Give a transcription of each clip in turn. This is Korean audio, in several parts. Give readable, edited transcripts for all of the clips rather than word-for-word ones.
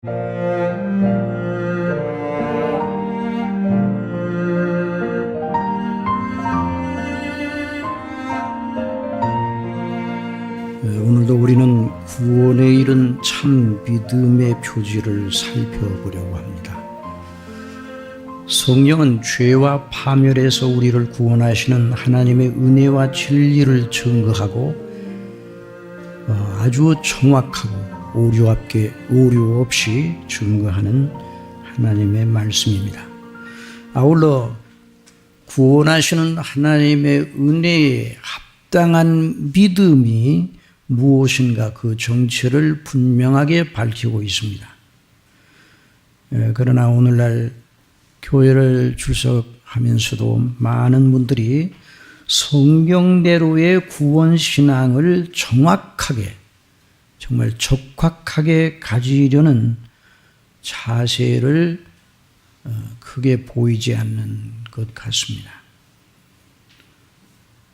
오늘도 우리는 구원에 이른 참 믿음의 표지를 살펴보려고 합니다. 성령은 죄와 파멸에서 우리를 구원하시는 하나님의 은혜와 진리를 증거하고 아주 정확하고 오류 없이 증거하는 하나님의 말씀입니다. 아울러 구원하시는 하나님의 은혜에 합당한 믿음이 무엇인가 그 정체를 분명하게 밝히고 있습니다. 그러나 오늘날 교회를 출석하면서도 많은 분들이 성경대로의 구원신앙을 정확하게 정말 적확하게 가지려는 자세를 크게 보이지 않는 것 같습니다.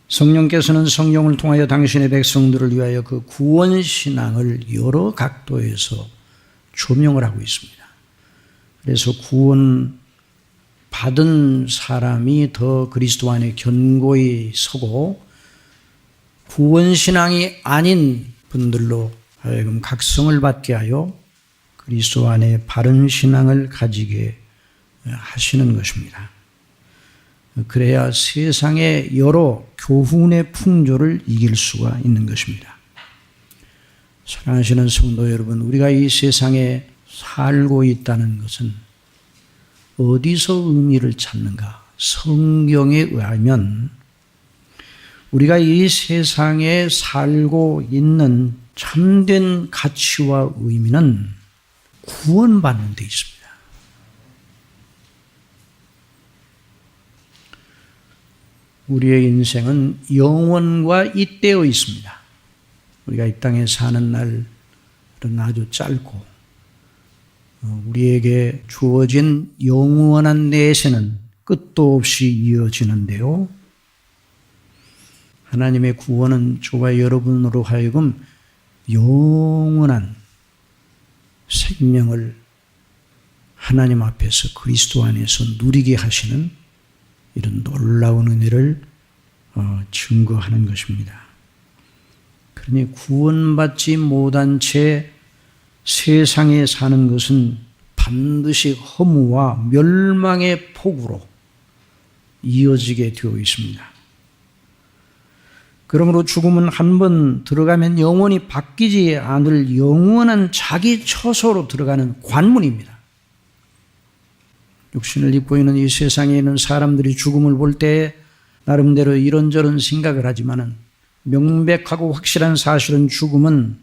성령께서는 성령을 통하여 당신의 백성들을 위하여 그 구원신앙을 여러 각도에서 조명을 하고 있습니다. 그래서 구원 받은 사람이 더 그리스도 안에 견고히 서고 구원신앙이 아닌 분들로 하여금 각성을 받게 하여 그리스도 안에 바른 신앙을 가지게 하시는 것입니다. 그래야 세상의 여러 교훈의 풍조를 이길 수가 있는 것입니다. 사랑하시는 성도 여러분, 우리가 이 세상에 살고 있다는 것은 어디서 의미를 찾는가? 성경에 의하면 우리가 이 세상에 살고 있는 참된 가치와 의미는 구원받는 데 있습니다. 우리의 인생은 영원과 잇대어 있습니다. 우리가 이 땅에 사는 날은 아주 짧고 우리에게 주어진 영원한 내세는 끝도 없이 이어지는데요. 하나님의 구원은 저와 여러분으로 하여금 영원한 생명을 하나님 앞에서 그리스도 안에서 누리게 하시는 이런 놀라운 은혜를 증거하는 것입니다. 그러니 구원받지 못한 채 세상에 사는 것은 반드시 허무와 멸망의 폭우로 이어지게 되어 있습니다. 그러므로 죽음은 한번 들어가면 영원히 바뀌지 않을 영원한 자기 처소로 들어가는 관문입니다. 육신을 입고 있는 이 세상에 있는 사람들이 죽음을 볼 때 나름대로 이런저런 생각을 하지만은 명백하고 확실한 사실은 죽음은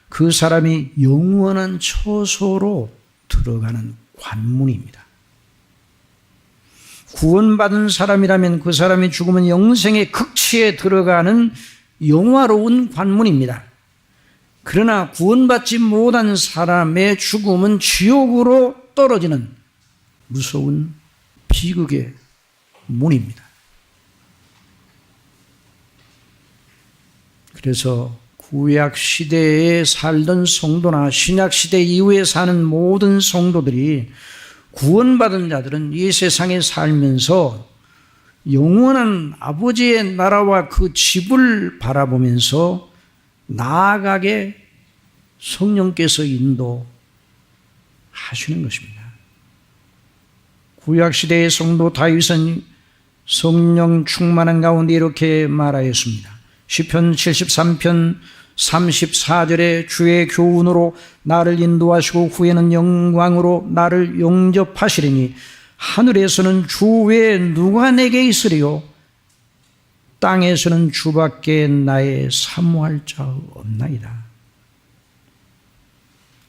그 사람이 영원한 처소로 들어가는 관문입니다. 구원받은 사람이라면 그 사람이 죽으면 영생의 극치에 들어가는 영화로운 관문입니다. 그러나 구원받지 못한 사람의 죽음은 지옥으로 떨어지는 무서운 비극의 문입니다. 그래서 구약 시대에 살던 성도나 신약 시대 이후에 사는 모든 성도들이 구원받은 자들은 이 세상에 살면서 영원한 아버지의 나라와 그 집을 바라보면서 나아가게 성령께서 인도하시는 것입니다. 구약시대의 성도 다윗은 성령 충만한 가운데 이렇게 말하였습니다. 시편 73편 34절에 주의 교훈으로 나를 인도하시고 후에는 영광으로 나를 영접하시리니 하늘에서는 주 외에 누가 내게 있으리요 땅에서는 주밖에 나의 사모할 자 없나이다.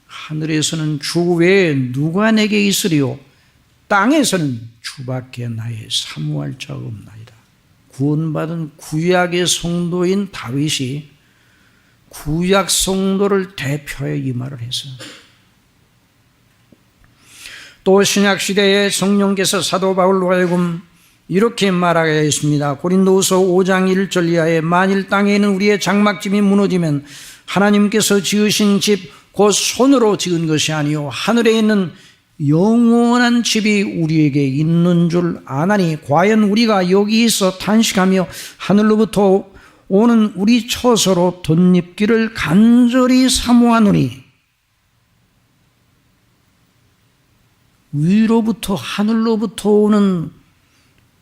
하늘에서는 주 외에 누가 내게 있으리요 땅에서는 주밖에 나의 사모할 자가 없나이다. 구원받은 구약의 성도인 다윗이 구약 성도를 대표해 이 말을 했어요. 또 신약 시대에 성령께서 사도 바울로 하여금 이렇게 말하게 했습니다. 고린도후서 5장 1절 이하에 만일 땅에 있는 우리의 장막집이 무너지면 하나님께서 지으신 집 그 손으로 지은 것이 아니요 하늘에 있는 영원한 집이 우리에게 있는 줄 아나니 과연 우리가 여기서 탄식하며 하늘로부터 오는 우리 처소로 덧입기를 간절히 사모하노니 위로부터 하늘로부터 오는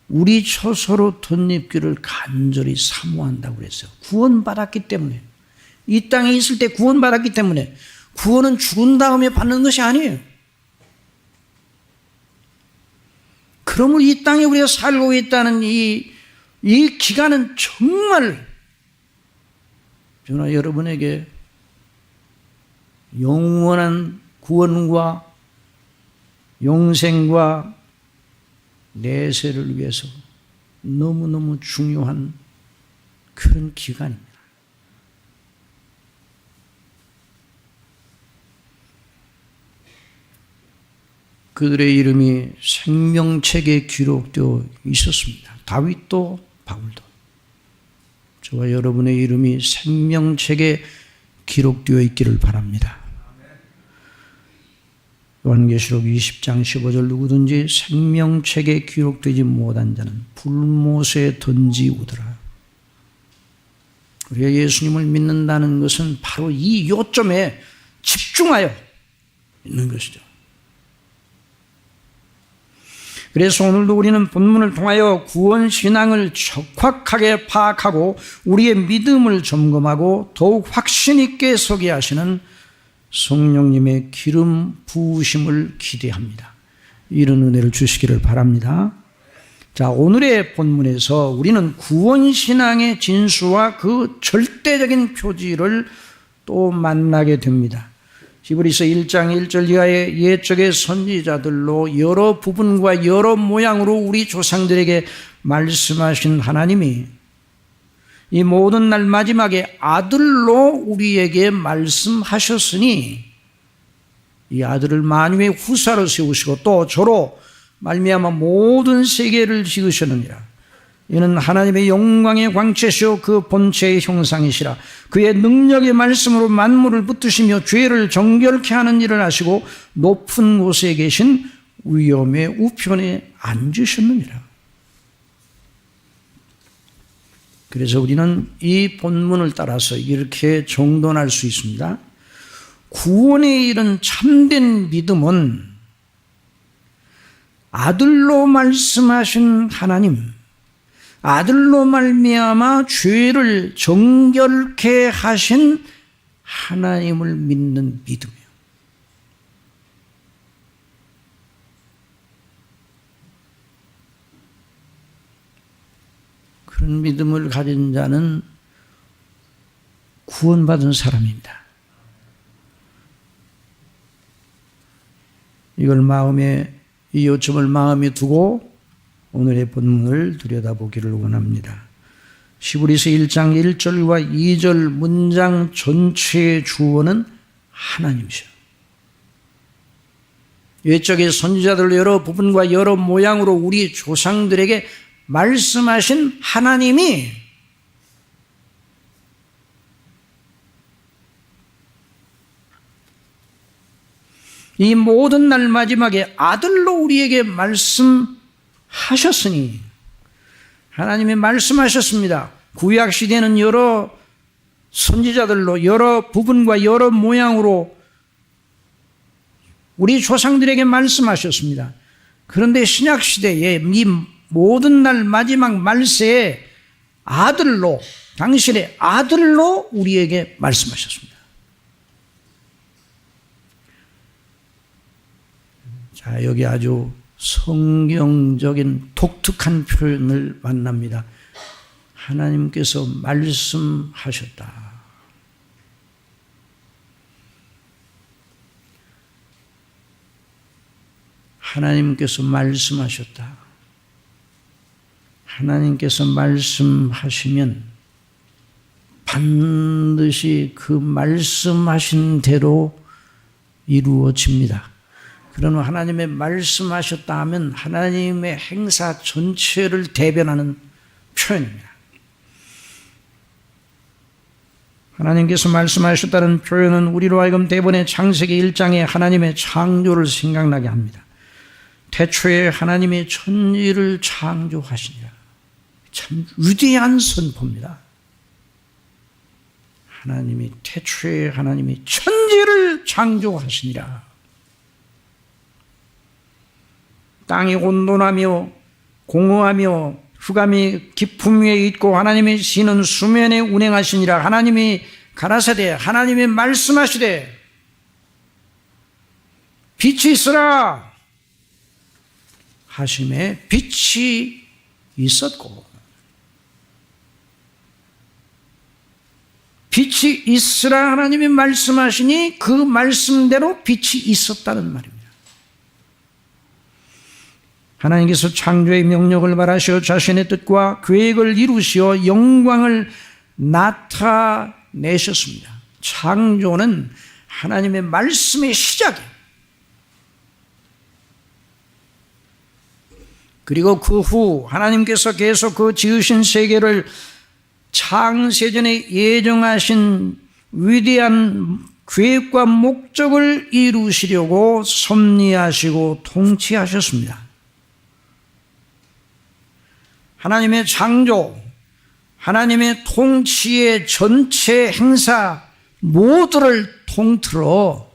우리 처소로 덧입기를 간절히 사모한다고 그랬어요. 구원받았기 때문에, 이 땅에 있을 때 구원받았기 때문에. 구원은 죽은 다음에 받는 것이 아니에요. 그러므로 이 땅에 우리가 살고 있다는 이 기간은 정말 저는 여러분에게 영원한 구원과 영생과 내세를 위해서 너무너무 중요한 그런 기간입니다. 그들의 이름이 생명책에 기록되어 있었습니다. 다윗도 바울도. 저와 여러분의 이름이 생명책에 기록되어 있기를 바랍니다. 요한계시록 20장 15절 누구든지 생명책에 기록되지 못한 자는 불못에 던지우더라. 우리가 예수님을 믿는다는 것은 바로 이 요점에 집중하여 있는 것이죠. 그래서 오늘도 우리는 본문을 통하여 구원신앙을 적확하게 파악하고 우리의 믿음을 점검하고 더욱 확신 있게 서게 하시는 성령님의 기름 부으심을 기대합니다. 이런 은혜를 주시기를 바랍니다. 자, 오늘의 본문에서 우리는 구원신앙의 진수와 그 절대적인 표지를 또 만나게 됩니다. 히브리서 1장 1절 이하의 옛적의 선지자들로 여러 부분과 여러 모양으로 우리 조상들에게 말씀하신 하나님이 이 모든 날 마지막에 아들로 우리에게 말씀하셨으니 이 아들을 만유의 후사로 세우시고 또 저로 말미암아 모든 세계를 지으셨느니라. 이는 하나님의 영광의 광채시오 그 본체의 형상이시라. 그의 능력의 말씀으로 만물을 붙드시며 죄를 정결케 하는 일을 하시고 높은 곳에 계신 위엄의 우편에 앉으셨느니라. 그래서 우리는 이 본문을 따라서 이렇게 정돈할 수 있습니다. 구원에 이른 참된 믿음은 아들로 말씀하신 하나님, 아들로 말미암아 죄를 정결케 하신 하나님을 믿는 믿음이에요. 그런 믿음을 가진 자는 구원받은 사람입니다. 이걸 이 요점을 마음에 두고 오늘의 본문을 들여다보기를 원합니다. 히브리서 1장 1절과 2절 문장 전체의 주어는 하나님이셔. 옛적의 선지자들 여러 부분과 여러 모양으로 우리 조상들에게 말씀하신 하나님이 이 모든 날 마지막에 아들로 우리에게 말씀하셨으니 하나님이 말씀하셨습니다. 구약 시대는 여러 선지자들로 여러 부분과 여러 모양으로 우리 조상들에게 말씀하셨습니다. 그런데 신약 시대에 이 모든 날 마지막 말세에 아들로, 당신의 아들로 우리에게 말씀하셨습니다. 자, 여기 아주 성경적인 독특한 표현을 만납니다. 하나님께서 말씀하셨다. 하나님께서 말씀하셨다. 하나님께서 말씀하시면 반드시 그 말씀하신 대로 이루어집니다. 그러나 하나님의 말씀하셨다 하면 하나님의 행사 전체를 대변하는 표현입니다. 하나님께서 말씀하셨다는 표현은 우리로 하여금 대본의 창세기 1장의 하나님의 창조를 생각나게 합니다. 태초에 하나님이 천지를 창조하시니라. 참 위대한 선포입니다. 태초에 하나님이 천지를 창조하시니라. 땅이 온돈하며 공허하며 흑암이 깊음 위에 있고 하나님의 신은 수면에 운행하시니라. 하나님이 가라사대 하나님이 말씀하시되 빛이 있으라 하심에 빛이 있었고, 빛이 있으라 하나님이 말씀하시니 그 말씀대로 빛이 있었다는 말입니다. 하나님께서 창조의 명령을 말하시어 자신의 뜻과 계획을 이루시어 영광을 나타내셨습니다. 창조는 하나님의 말씀의 시작이에요. 그리고 그 후 하나님께서 계속 그 지으신 세계를 창세전에 예정하신 위대한 계획과 목적을 이루시려고 섭리하시고 통치하셨습니다. 하나님의 창조, 하나님의 통치의 전체 행사 모두를 통틀어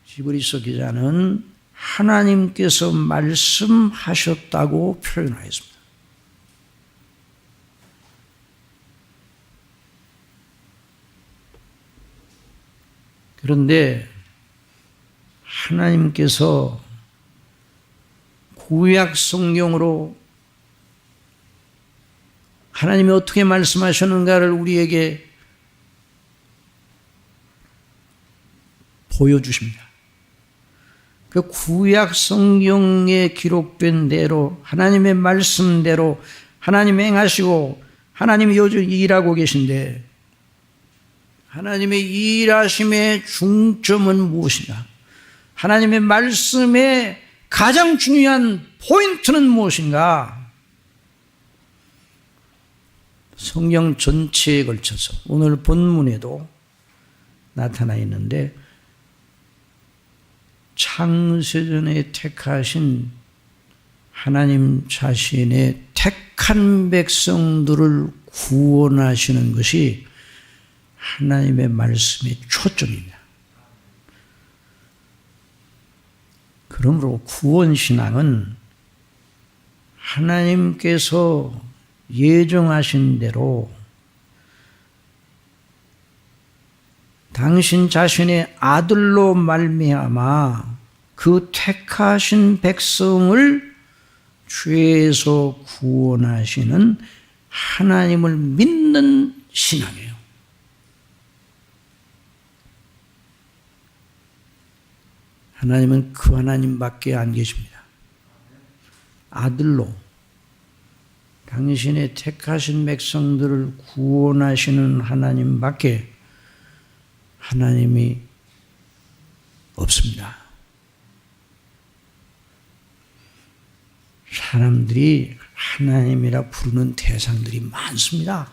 히브리서 기자는 하나님께서 말씀하셨다고 표현하였습니다. 그런데 하나님께서 구약 성경으로 하나님이 어떻게 말씀하셨는가를 우리에게 보여주십니다. 그 구약 성경에 기록된 대로 하나님의 말씀대로 하나님이 행하시고 하나님이 요즘 일하고 계신데, 하나님의 일하심의 중점은 무엇인가? 하나님의 말씀의 가장 중요한 포인트는 무엇인가? 성경 전체에 걸쳐서 오늘 본문에도 나타나 있는데, 창세전에 택하신 하나님 자신의 택한 백성들을 구원하시는 것이 하나님의 말씀의 초점입니다. 그러므로 구원신앙은 하나님께서 예정하신 대로 당신 자신의 아들로 말미암아 그 택하신 백성을 죄에서 구원하시는 하나님을 믿는 신앙이에요. 하나님은 그 하나님밖에 안 계십니다. 아들로 당신의 택하신 백성들을 구원하시는 하나님밖에 하나님이 없습니다. 사람들이 하나님이라 부르는 대상들이 많습니다.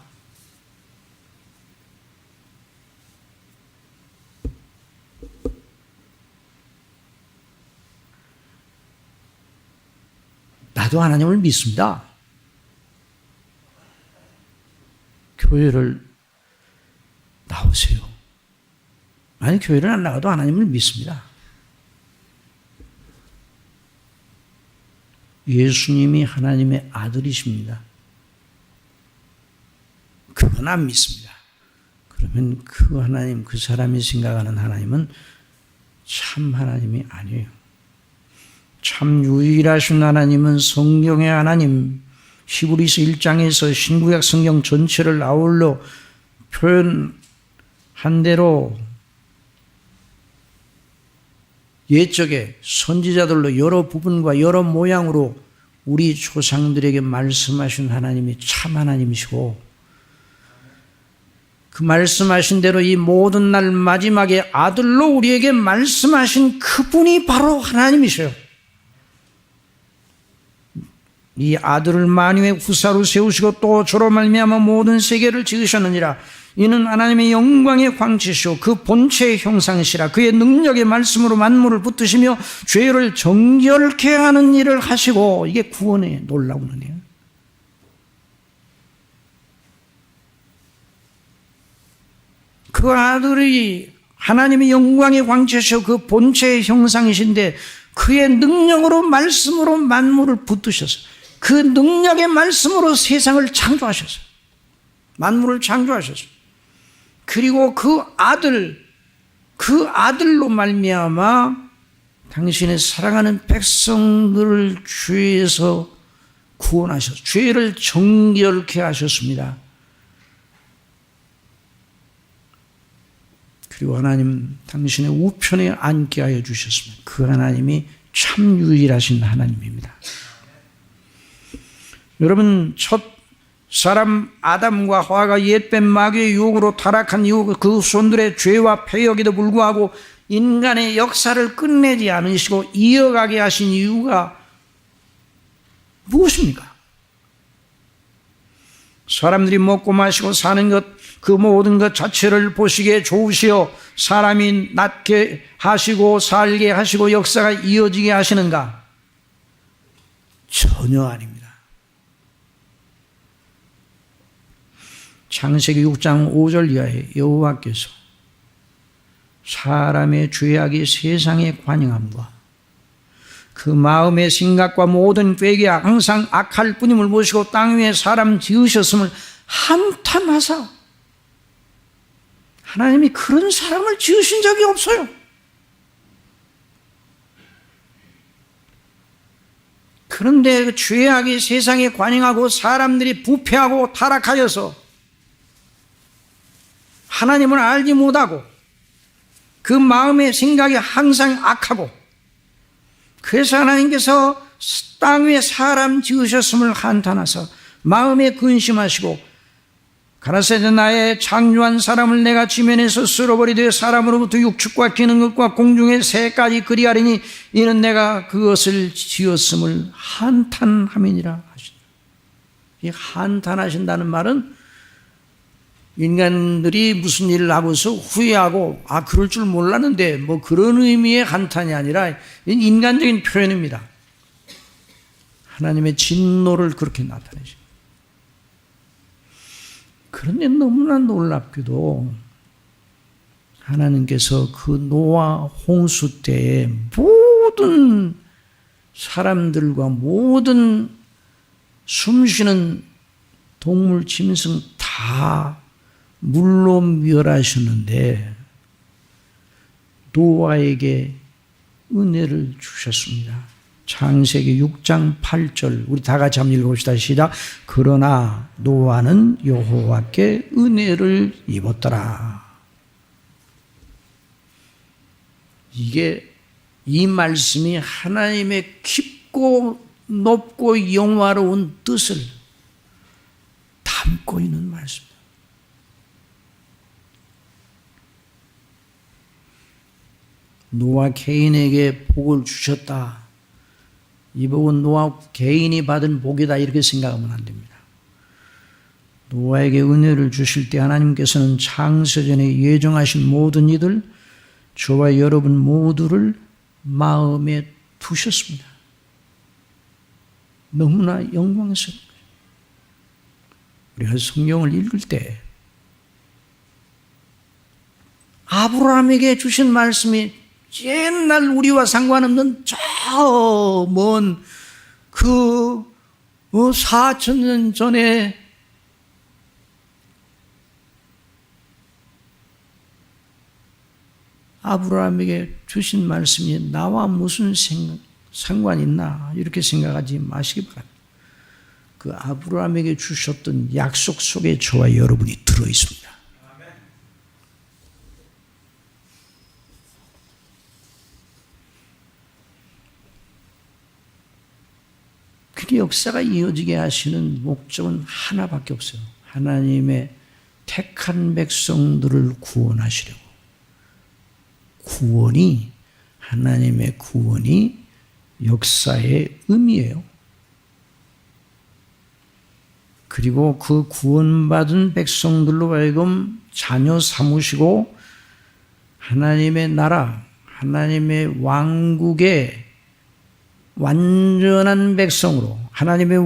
나도 하나님을 믿습니다. 교회를 나오세요. 아니, 교회를 안 나가도 하나님을 믿습니다. 예수님이 하나님의 아들이십니다. 그건 안 믿습니다. 그러면 그 하나님, 그 사람이 생각하는 하나님은 참 하나님이 아니에요. 참 유일하신 하나님은 성경의 하나님, 히브리서 1장에서 신구약 성경 전체를 아울러 표현한 대로 옛적에 선지자들로 여러 부분과 여러 모양으로 우리 조상들에게 말씀하신 하나님이 참 하나님이시고, 그 말씀하신 대로 이 모든 날 마지막에 아들로 우리에게 말씀하신 그분이 바로 하나님이셔요. 이 아들을 만유의 후사로 세우시고 또 저로 말미암아 모든 세계를 지으셨느니라. 이는 하나님의 영광의 광채시오 그 본체의 형상이시라. 그의 능력의 말씀으로 만물을 붙드시며 죄를 정결케 하는 일을 하시고. 이게 구원의 놀라운 은혜예요. 그 아들이 하나님의 영광의 광채시오 그 본체의 형상이신데 그의 능력으로 말씀으로 만물을 붙드셔서 그 능력의 말씀으로 세상을 창조하셨어요. 만물을 창조하셨어요. 그리고 그 아들로 말미암아 당신의 사랑하는 백성들을 죄에서 구원하셔서 죄를 정결케 하셨습니다. 그리고 하나님 당신의 우편에 앉게 하여 주셨습니다. 그 하나님이 참 유일하신 하나님입니다. 여러분, 첫 사람 아담과 하와가 옛뱀 마귀의 유혹으로 타락한 이후 그 손들의 죄와 패역에도 불구하고 인간의 역사를 끝내지 않으시고 이어가게 하신 이유가 무엇입니까? 사람들이 먹고 마시고 사는 것, 그 모든 것 자체를 보시기에 좋으시어 사람이 낫게 하시고 살게 하시고 역사가 이어지게 하시는가? 전혀 아닙니다. 창세기 6장 5절 이하에 여호와께서 사람의 죄악이 세상에 관영함과 그 마음의 생각과 모든 계획이 항상 악할 뿐임을 보시고 땅 위에 사람 지으셨음을 한탄하사. 하나님이 그런 사람을 지으신 적이 없어요. 그런데 그 죄악이 세상에 관영하고 사람들이 부패하고 타락하여서 하나님을 알지 못하고 그 마음의 생각이 항상 악하고 그래서 하나님께서 땅 위에 사람 지으셨음을 한탄하사 마음에 근심하시고 가라사대 나의 창조한 사람을 내가 지면에서 쓸어버리되 사람으로부터 육축과 기는 것과 공중의 새까지 그리하리니 이는 내가 그것을 지었음을 한탄함이니라 하시니라. 이 한탄하신다는 말은 인간들이 무슨 일을 하고서 후회하고 그럴 줄 몰랐는데 뭐 그런 의미의 한탄이 아니라 인간적인 표현입니다. 하나님의 진노를 그렇게 나타내십니다. 그런데 너무나 놀랍게도 하나님께서 그 노아 홍수 때에 모든 사람들과 모든 숨쉬는 동물, 짐승 다 물로 멸하셨는데 노아에게 은혜를 주셨습니다. 창세기 6장 8절 우리 다 같이 한번 읽어봅시다. 시작. 그러나 노아는 여호와께 은혜를 입었더라. 이 말씀이 하나님의 깊고 높고 영화로운 뜻을 담고 있는 말씀입니다. 노아 개인에게 복을 주셨다. 이 복은 노아 개인이 받은 복이다 이렇게 생각하면 안 됩니다. 노아에게 은혜를 주실 때 하나님께서는 창세전에 예정하신 모든 이들 저와 여러분 모두를 마음에 두셨습니다. 너무나 영광스러운 거예요. 우리가 성경을 읽을 때 아브라함에게 주신 말씀이 옛날 우리와 상관없는 저 먼 그 4,000년 전에 아브라함에게 주신 말씀이 나와 무슨 상관이 있나 이렇게 생각하지 마시기 바랍니다. 그 아브라함에게 주셨던 약속 속에 저와 여러분이 들어있습니다. 그 역사가 이어지게 하시는 목적은 하나밖에 없어요. 하나님의 택한 백성들을 구원하시려고. 하나님의 구원이 역사의 의미예요. 그리고 그 구원받은 백성들로 하여금 자녀 삼으시고 하나님의 나라, 하나님의 왕국의 완전한 백성으로 하나님의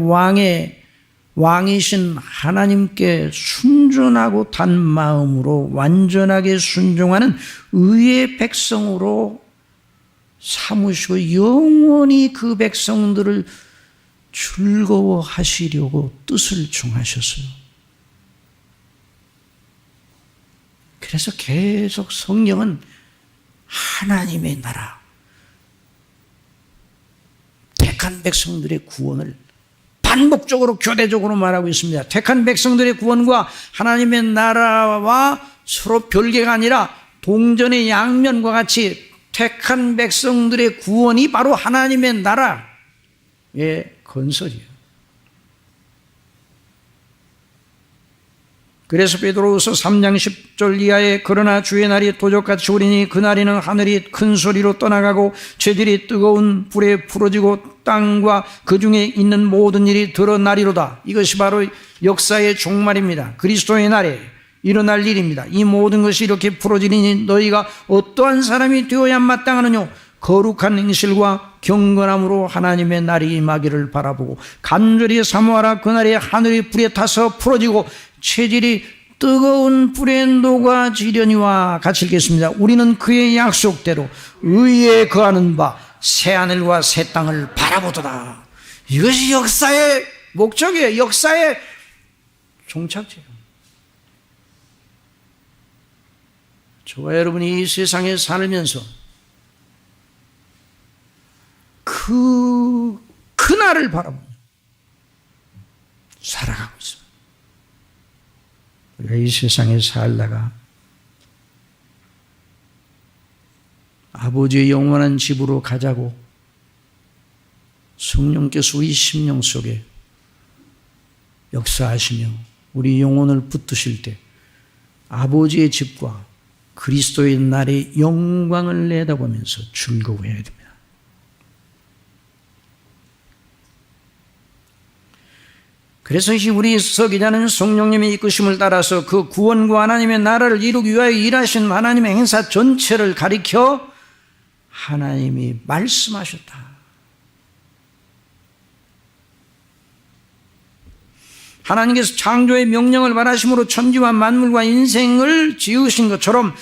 왕이신 하나님께 순전하고 단 마음으로 완전하게 순종하는 의의 백성으로 삼으시고 영원히 그 백성들을 즐거워하시려고 뜻을 정하셨어요. 그래서 계속 성경은 하나님의 나라, 택한 백성들의 구원을 반복적으로 교대적으로 말하고 있습니다. 택한 백성들의 구원과 하나님의 나라와 서로 별개가 아니라 동전의 양면과 같이 택한 백성들의 구원이 바로 하나님의 나라의 건설이에요. 그래서 베드로후서 3장 10절 이하에 그러나 주의 날이 도적같이 오리니 그날에는 하늘이 큰 소리로 떠나가고 죄들이 뜨거운 불에 풀어지고 땅과 그 중에 있는 모든 일이 드러나리로다. 이것이 바로 역사의 종말입니다. 그리스도의 날에 일어날 일입니다. 이 모든 것이 이렇게 풀어지니 너희가 어떠한 사람이 되어야 마땅하느뇨? 거룩한 행실과 경건함으로 하나님의 날이 임하기를 바라보고 간절히 사모하라. 그날에 하늘이 불에 타서 풀어지고 체질이 뜨거운 불에 녹아지려니와 같이 읽겠습니다. 우리는 그의 약속대로 의에 거하는 바 새하늘과 새 땅을 바라보도다. 이것이 역사의 목적이에요. 역사의 종착지예요. 저와 여러분이 이 세상에 살면서 그날을 바라보며 살아가고 있습니다. 우리가 이 세상에 살다가 아버지의 영원한 집으로 가자고 성령께서 우리 심령 속에 역사하시며 우리 영혼을 붙드실 때 아버지의 집과 그리스도의 날의 영광을 내다보면서 즐거워해야 됩니다. 그래서 우리 서기자는 성령님의 이끄심을 따라서 그 구원과 하나님의 나라를 이루기 위하여 일하신 하나님의 행사 전체를 가리켜 하나님이 말씀하셨다. 하나님께서 창조의 명령을 말하심으로 천지와 만물과 인생을 지으신 것처럼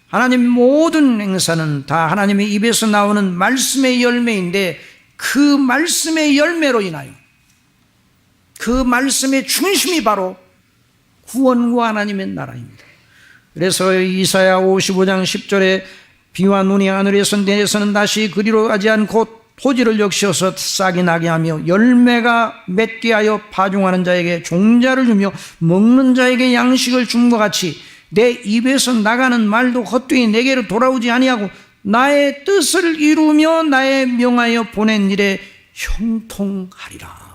하나님 모든 행사는 다 하나님의 입에서 나오는 말씀의 열매인데 그 말씀의 열매로 인하여 그 말씀의 중심이 바로 구원과 하나님의 나라입니다. 그래서 이사야 55장 10절에 비와 눈이 하늘에서 내려서는 다시 그리로 가지 않고 토지를 역시어서 싹이 나게 하며 열매가 맺게 하여 파종하는 자에게 종자를 주며 먹는 자에게 양식을 줌과 같이 내 입에서 나가는 말도 헛되이 내게로 돌아오지 아니하고 나의 뜻을 이루며 나의 명하여 보낸 일에 형통하리라.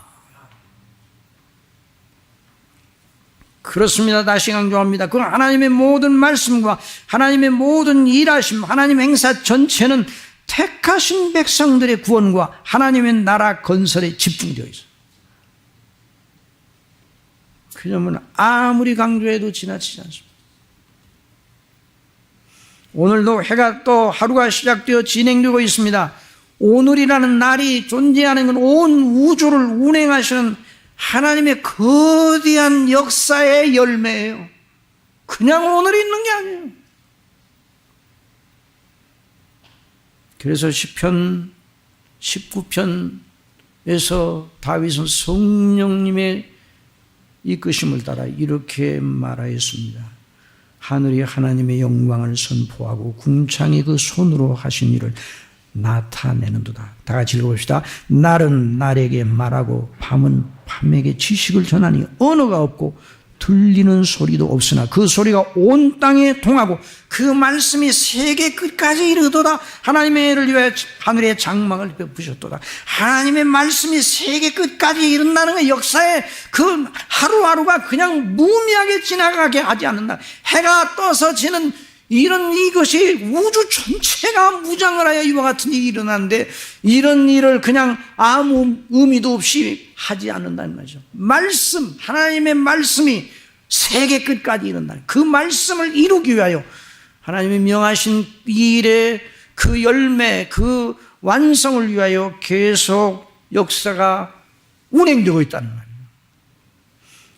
그렇습니다. 다시 강조합니다. 그 하나님의 모든 말씀과 하나님의 모든 일하심, 하나님의 행사 전체는 택하신 백성들의 구원과 하나님의 나라 건설에 집중되어 있어요. 그 점은 아무리 강조해도 지나치지 않습니다. 오늘도 해가 또 하루가 시작되어 진행되고 있습니다. 오늘이라는 날이 존재하는 건 온 우주를 운행하시는 하나님의 거대한 역사의 열매예요. 그냥 오늘이 있는 게 아니에요. 그래서 시편 19편에서 다윗은 성령님의 이끄심을 따라 이렇게 말하였습니다. 하늘이 하나님의 영광을 선포하고 궁창이 그 손으로 하신 일을 나타내는도다. 다 같이 읽어봅시다. 날은 날에게 말하고 밤은 밤에게 지식을 전하니 언어가 없고 들리는 소리도 없으나 그 소리가 온 땅에 통하고 그 말씀이 세계 끝까지 이르도다. 하나님의 애를 위하여 하늘의 장막을 베푸셨도다. 하나님의 말씀이 세계 끝까지 이른다는 건 역사의 그 하루하루가 그냥 무미하게 지나가게 하지 않는다. 해가 떠서 지는 이것이 우주 전체가 무장을 하여 이와 같은 일이 일어나는데 이런 일을 그냥 아무 의미도 없이 하지 않는다는 말이죠. 말씀, 하나님의 말씀이 세계 끝까지 일어나는 그 말씀을 이루기 위하여 하나님이 명하신 이 일의 그 열매, 그 완성을 위하여 계속 역사가 운행되고 있다는 말이에요.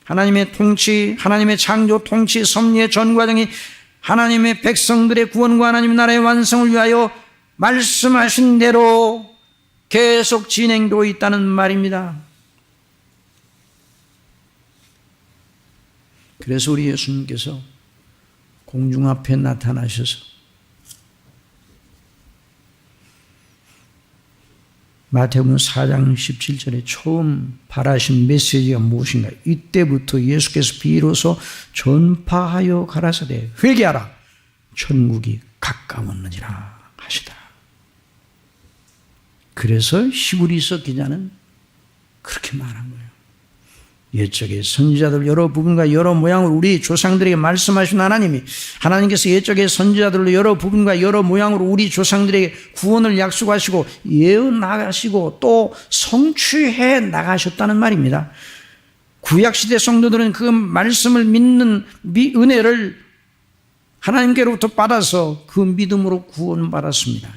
하나님의 통치, 하나님의 창조, 통치, 섭리의 전 과정이 하나님의 백성들의 구원과 하나님 나라의 완성을 위하여 말씀하신 대로 계속 진행되고 있다는 말입니다. 그래서 우리 예수님께서 공중 앞에 나타나셔서 마태복음 4장 17절에 처음 발하신 메시지가 무엇인가? 이때부터 예수께서 비로소 전파하여 가라사대 회개하라 천국이 가까웠느니라 하시더라. 그래서 히브리서 기자는 그렇게 말한 거예요. 옛적의 선지자들 여러 부분과 여러 모양으로 우리 조상들에게 말씀하신 하나님께서 옛적의 선지자들로 여러 부분과 여러 모양으로 우리 조상들에게 구원을 약속하시고 예언하시고 또 성취해 나가셨다는 말입니다. 구약시대 성도들은 그 말씀을 믿는 은혜를 하나님께로부터 받아서 그 믿음으로 구원받았습니다.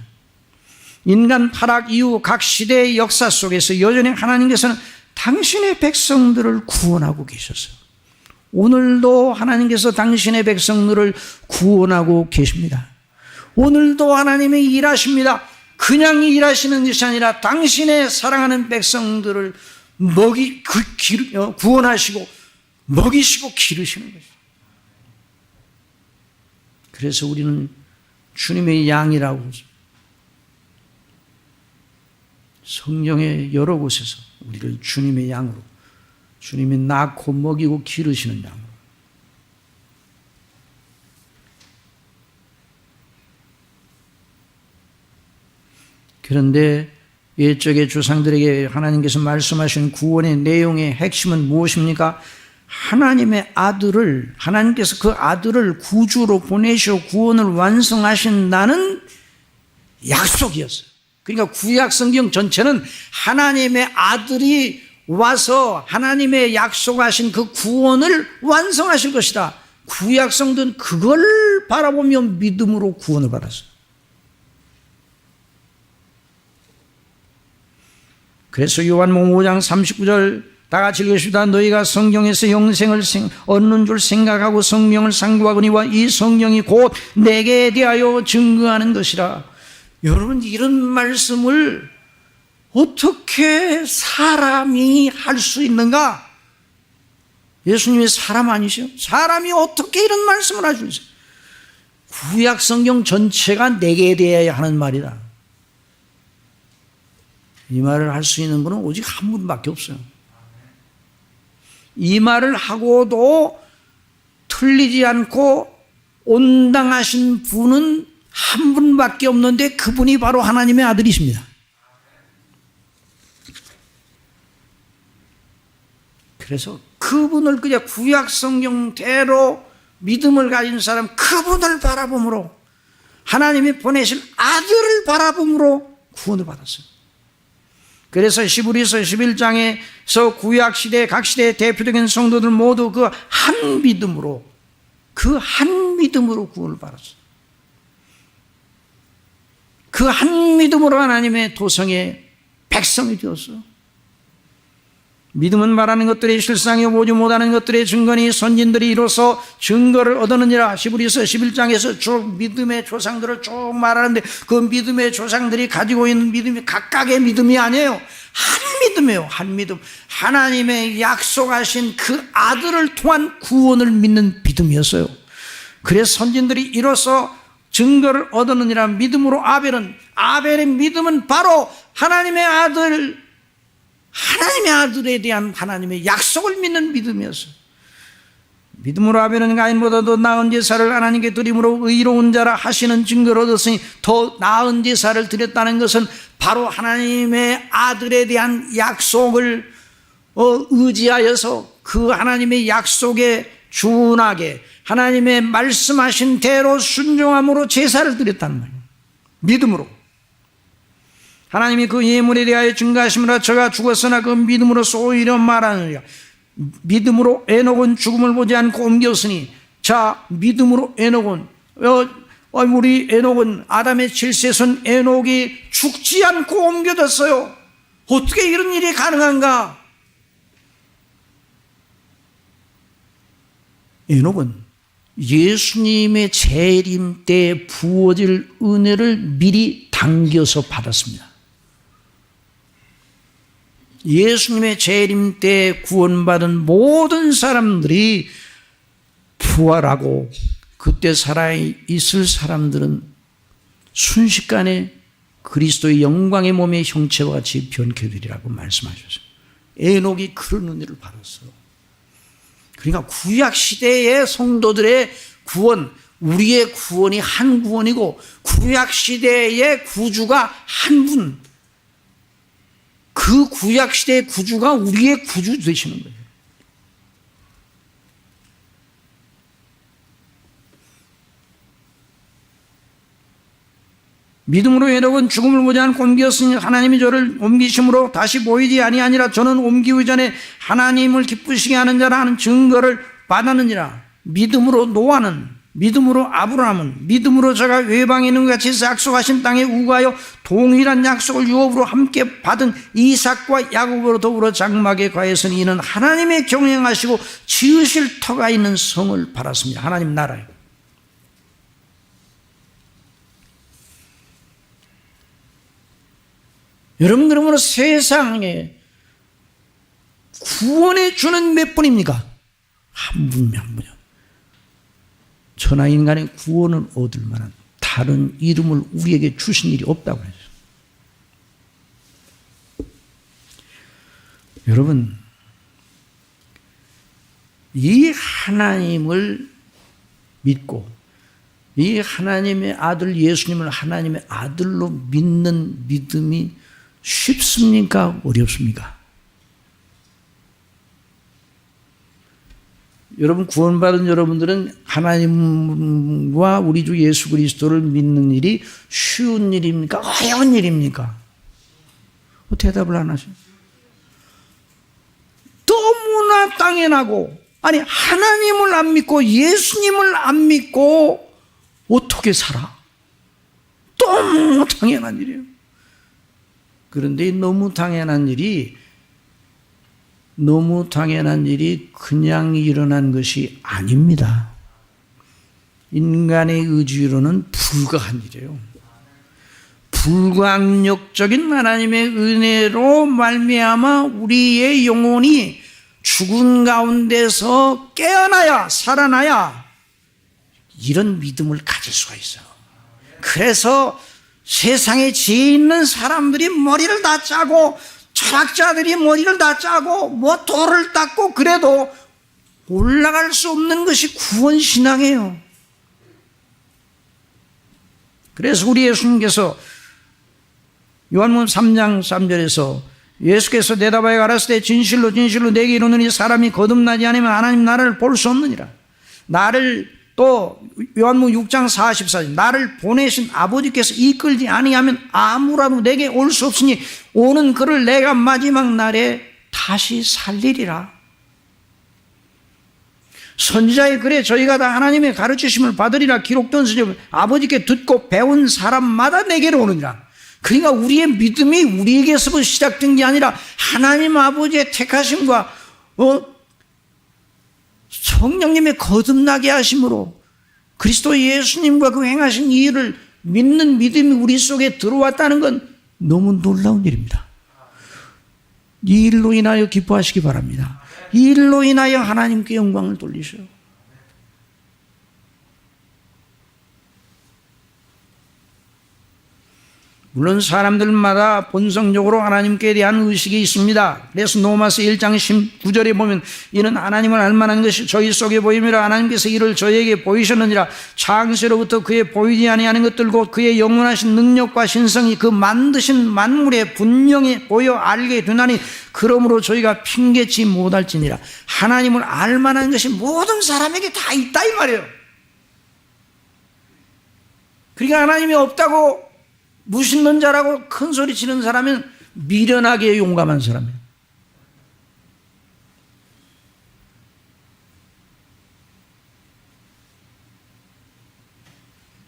인간 타락 이후 각 시대의 역사 속에서 여전히 하나님께서는 당신의 백성들을 구원하고 계셔서 오늘도 하나님께서 당신의 백성들을 구원하고 계십니다. 오늘도 하나님이 일하십니다. 그냥 일하시는 것이 아니라 당신의 사랑하는 백성들을 구원하시고 먹이시고 기르시는 것이죠. 그래서 우리는 주님의 양이라고 성경의 여러 곳에서 우리를 주님의 양으로, 주님이 낳고 먹이고 기르시는 양으로. 그런데 옛적의 조상들에게 하나님께서 말씀하신 구원의 내용의 핵심은 무엇입니까? 하나님께서 그 아들을 구주로 보내시어 구원을 완성하신다는 약속이었어요. 그러니까 구약 성경 전체는 하나님의 아들이 와서 하나님의 약속하신 그 구원을 완성하실 것이다. 구약 성도는 그걸 바라보며 믿음으로 구원을 받았어요. 그래서 요한복음 5장 39절 다 같이 읽으십시다. 너희가 성경에서 영생을 얻는 줄 생각하고 성령을 상고하거니와 이 성령이 곧 내게 대하여 증거하는 것이라. 여러분, 이런 말씀을 어떻게 사람이 할 수 있는가? 예수님이 사람 아니시죠? 사람이 어떻게 이런 말씀을 할 수 있어요? 구약 성경 전체가 내게 대해야 하는 말이다. 이 말을 할 수 있는 분은 오직 한 분밖에 없어요. 이 말을 하고도 틀리지 않고 온당하신 분은 한 분밖에 없는데 그분이 바로 하나님의 아들이십니다. 그래서 그분을 그냥 구약 성경대로 믿음을 가진 사람, 그분을 바라봄으로 하나님이 보내신 아들을 바라봄으로 구원을 받았어요. 그래서 히브리서 11장에서 구약시대 각 시대의 대표적인 성도들 모두 그 한 믿음으로 구원을 받았어요. 그 한 믿음으로 하나님의 도성의 백성이 되었어요. 믿음은 말하는 것들이 실상이 보지 못하는 것들의 증거니 선진들이 이로써 증거를 얻었느니라. 히브리서 11장에서 쭉 믿음의 조상들을 쭉 말하는데 그 믿음의 조상들이 가지고 있는 믿음이 각각의 믿음이 아니에요. 한 믿음이에요. 한 믿음. 하나님의 약속하신 그 아들을 통한 구원을 믿는 믿음이었어요. 그래서 선진들이 이로써 증거를 얻었느니라. 믿음으로 아벨의 믿음은 바로 하나님의 아들에 대한 하나님의 약속을 믿는 믿음이었어요. 믿음으로 아벨은 가인보다도 나은 제사를 하나님께 드림으로 의로운 자라 하시는 증거를 얻었으니 더 나은 제사를 드렸다는 것은 바로 하나님의 아들에 대한 약속을 의지하여서 그 하나님의 약속에 준하게 하나님의 말씀하신 대로 순종함으로 제사를 드렸단 말이에요. 믿음으로. 하나님이 그 예물에 대하여 증거하심이라 저가 죽었으나 그 믿음으로써 오히려 말하느니라. 믿음으로 에녹은 죽음을 보지 않고 옮겼으니 자 믿음으로 에녹은 우리 에녹은 아담의 7세손 에녹이 죽지 않고 옮겨졌어요. 어떻게 이런 일이 가능한가? 에녹은 예수님의 재림 때 부어질 은혜를 미리 당겨서 받았습니다. 예수님의 재림 때 구원받은 모든 사람들이 부활하고 그때 살아있을 사람들은 순식간에 그리스도의 영광의 몸의 형체와 같이 변케 되리라고 말씀하셨어요. 에녹이 그런 은혜를 받았어요. 그러니까 구약시대의 성도들의 구원, 우리의 구원이 한 구원이고 구약시대의 구주가 한 분, 그 구약시대의 구주가 우리의 구주 되시는 거예요. 믿음으로 에녹은 죽음을 보지 않고 옮겼으니 하나님이 저를 옮기심으로 다시 보이지 아니하니라. 저는 옮기기 전에 하나님을 기쁘시게 하는 자라 하는 증거를 받았느니라. 믿음으로 노아는, 믿음으로 아브라함은, 믿음으로 저가 외방에 있는 것 같이 약속하신 땅에 우거하여 동일한 약속을 유업으로 함께 받은 이삭과 야곱으로 더불어 장막에 거하였으니 이는 하나님의 경영하시고 지으실 터가 있는 성을 받았습니다. 하나님 나라요. 여러분, 그러므로 세상에 구원해 주는 몇 분입니까? 한 분이요, 한 분이요. 천하 인간의 구원을 얻을 만한 다른 이름을 우리에게 주신 일이 없다고 했어요. 여러분, 이 하나님을 믿고 이 하나님의 아들 예수님을 하나님의 아들로 믿는 믿음이 쉽습니까? 어렵습니까? 여러분, 구원받은 여러분들은 하나님과 우리 주 예수 그리스도를 믿는 일이 쉬운 일입니까? 어려운 일입니까? 대답을 안 하셔요. 너무나 당연하고, 아니 하나님을 안 믿고 예수님을 안 믿고 어떻게 살아? 너무 당연한 일이에요. 그런데 너무 당연한 일이 그냥 일어난 것이 아닙니다. 인간의 의지로는 불가한 일이에요. 불가항력적인 하나님의 은혜로 말미암아 우리의 영혼이 죽은 가운데서 깨어나야, 살아나야 이런 믿음을 가질 수가 있어요. 그래서 세상에 지혜 있는 사람들이 머리를 다 짜고 철학자들이 머리를 다 짜고 뭐 돌을 닦고 그래도 올라갈 수 없는 것이 구원신앙이에요. 그래서 우리 예수님께서 요한복음 3장 3절에서 예수께서 대답하여 가라사대 진실로 진실로 내게 이르노니 사람이 거듭나지 않으면 하나님 나라를 볼 수 없느니라. 나를 또 요한복음 6장 44절 나를 보내신 아버지께서 이끌지 아니하면 아무라도 내게 올 수 없으니 오는 그를 내가 마지막 날에 다시 살리리라. 선지자의 글에 저희가 다 하나님의 가르치심을 받으리라 기록된 서적 아버지께 듣고 배운 사람마다 내게로 오느니라. 그러니까 우리의 믿음이 우리에게서부터 시작된 게 아니라 하나님 아버지의 택하심과 성령님의 거듭나게 하심으로 그리스도 예수님과 그 행하신 이 일을 믿는 믿음이 우리 속에 들어왔다는 건 너무 놀라운 일입니다. 이 일로 인하여 기뻐하시기 바랍니다. 이 일로 인하여 하나님께 영광을 돌리셔요. 물론 사람들마다 본성적으로 하나님께 대한 의식이 있습니다. 그래서 로마서 1장 19절에 보면 이는 하나님을 알만한 것이 저희 속에 보임이라 하나님께서 이를 저희에게 보이셨느니라. 창세로부터 그의 보이지 아니하는 것들 곧 그의 영원하신 능력과 신성이 그 만드신 만물에 분명히 보여 알게 되나니 그러므로 저희가 핑계치 못할지니라. 하나님을 알만한 것이 모든 사람에게 다 있다 이 말이에요. 그러니까 하나님이 없다고 무신론 자라고 큰 소리 치는 사람은 미련하게 용감한 사람이에요.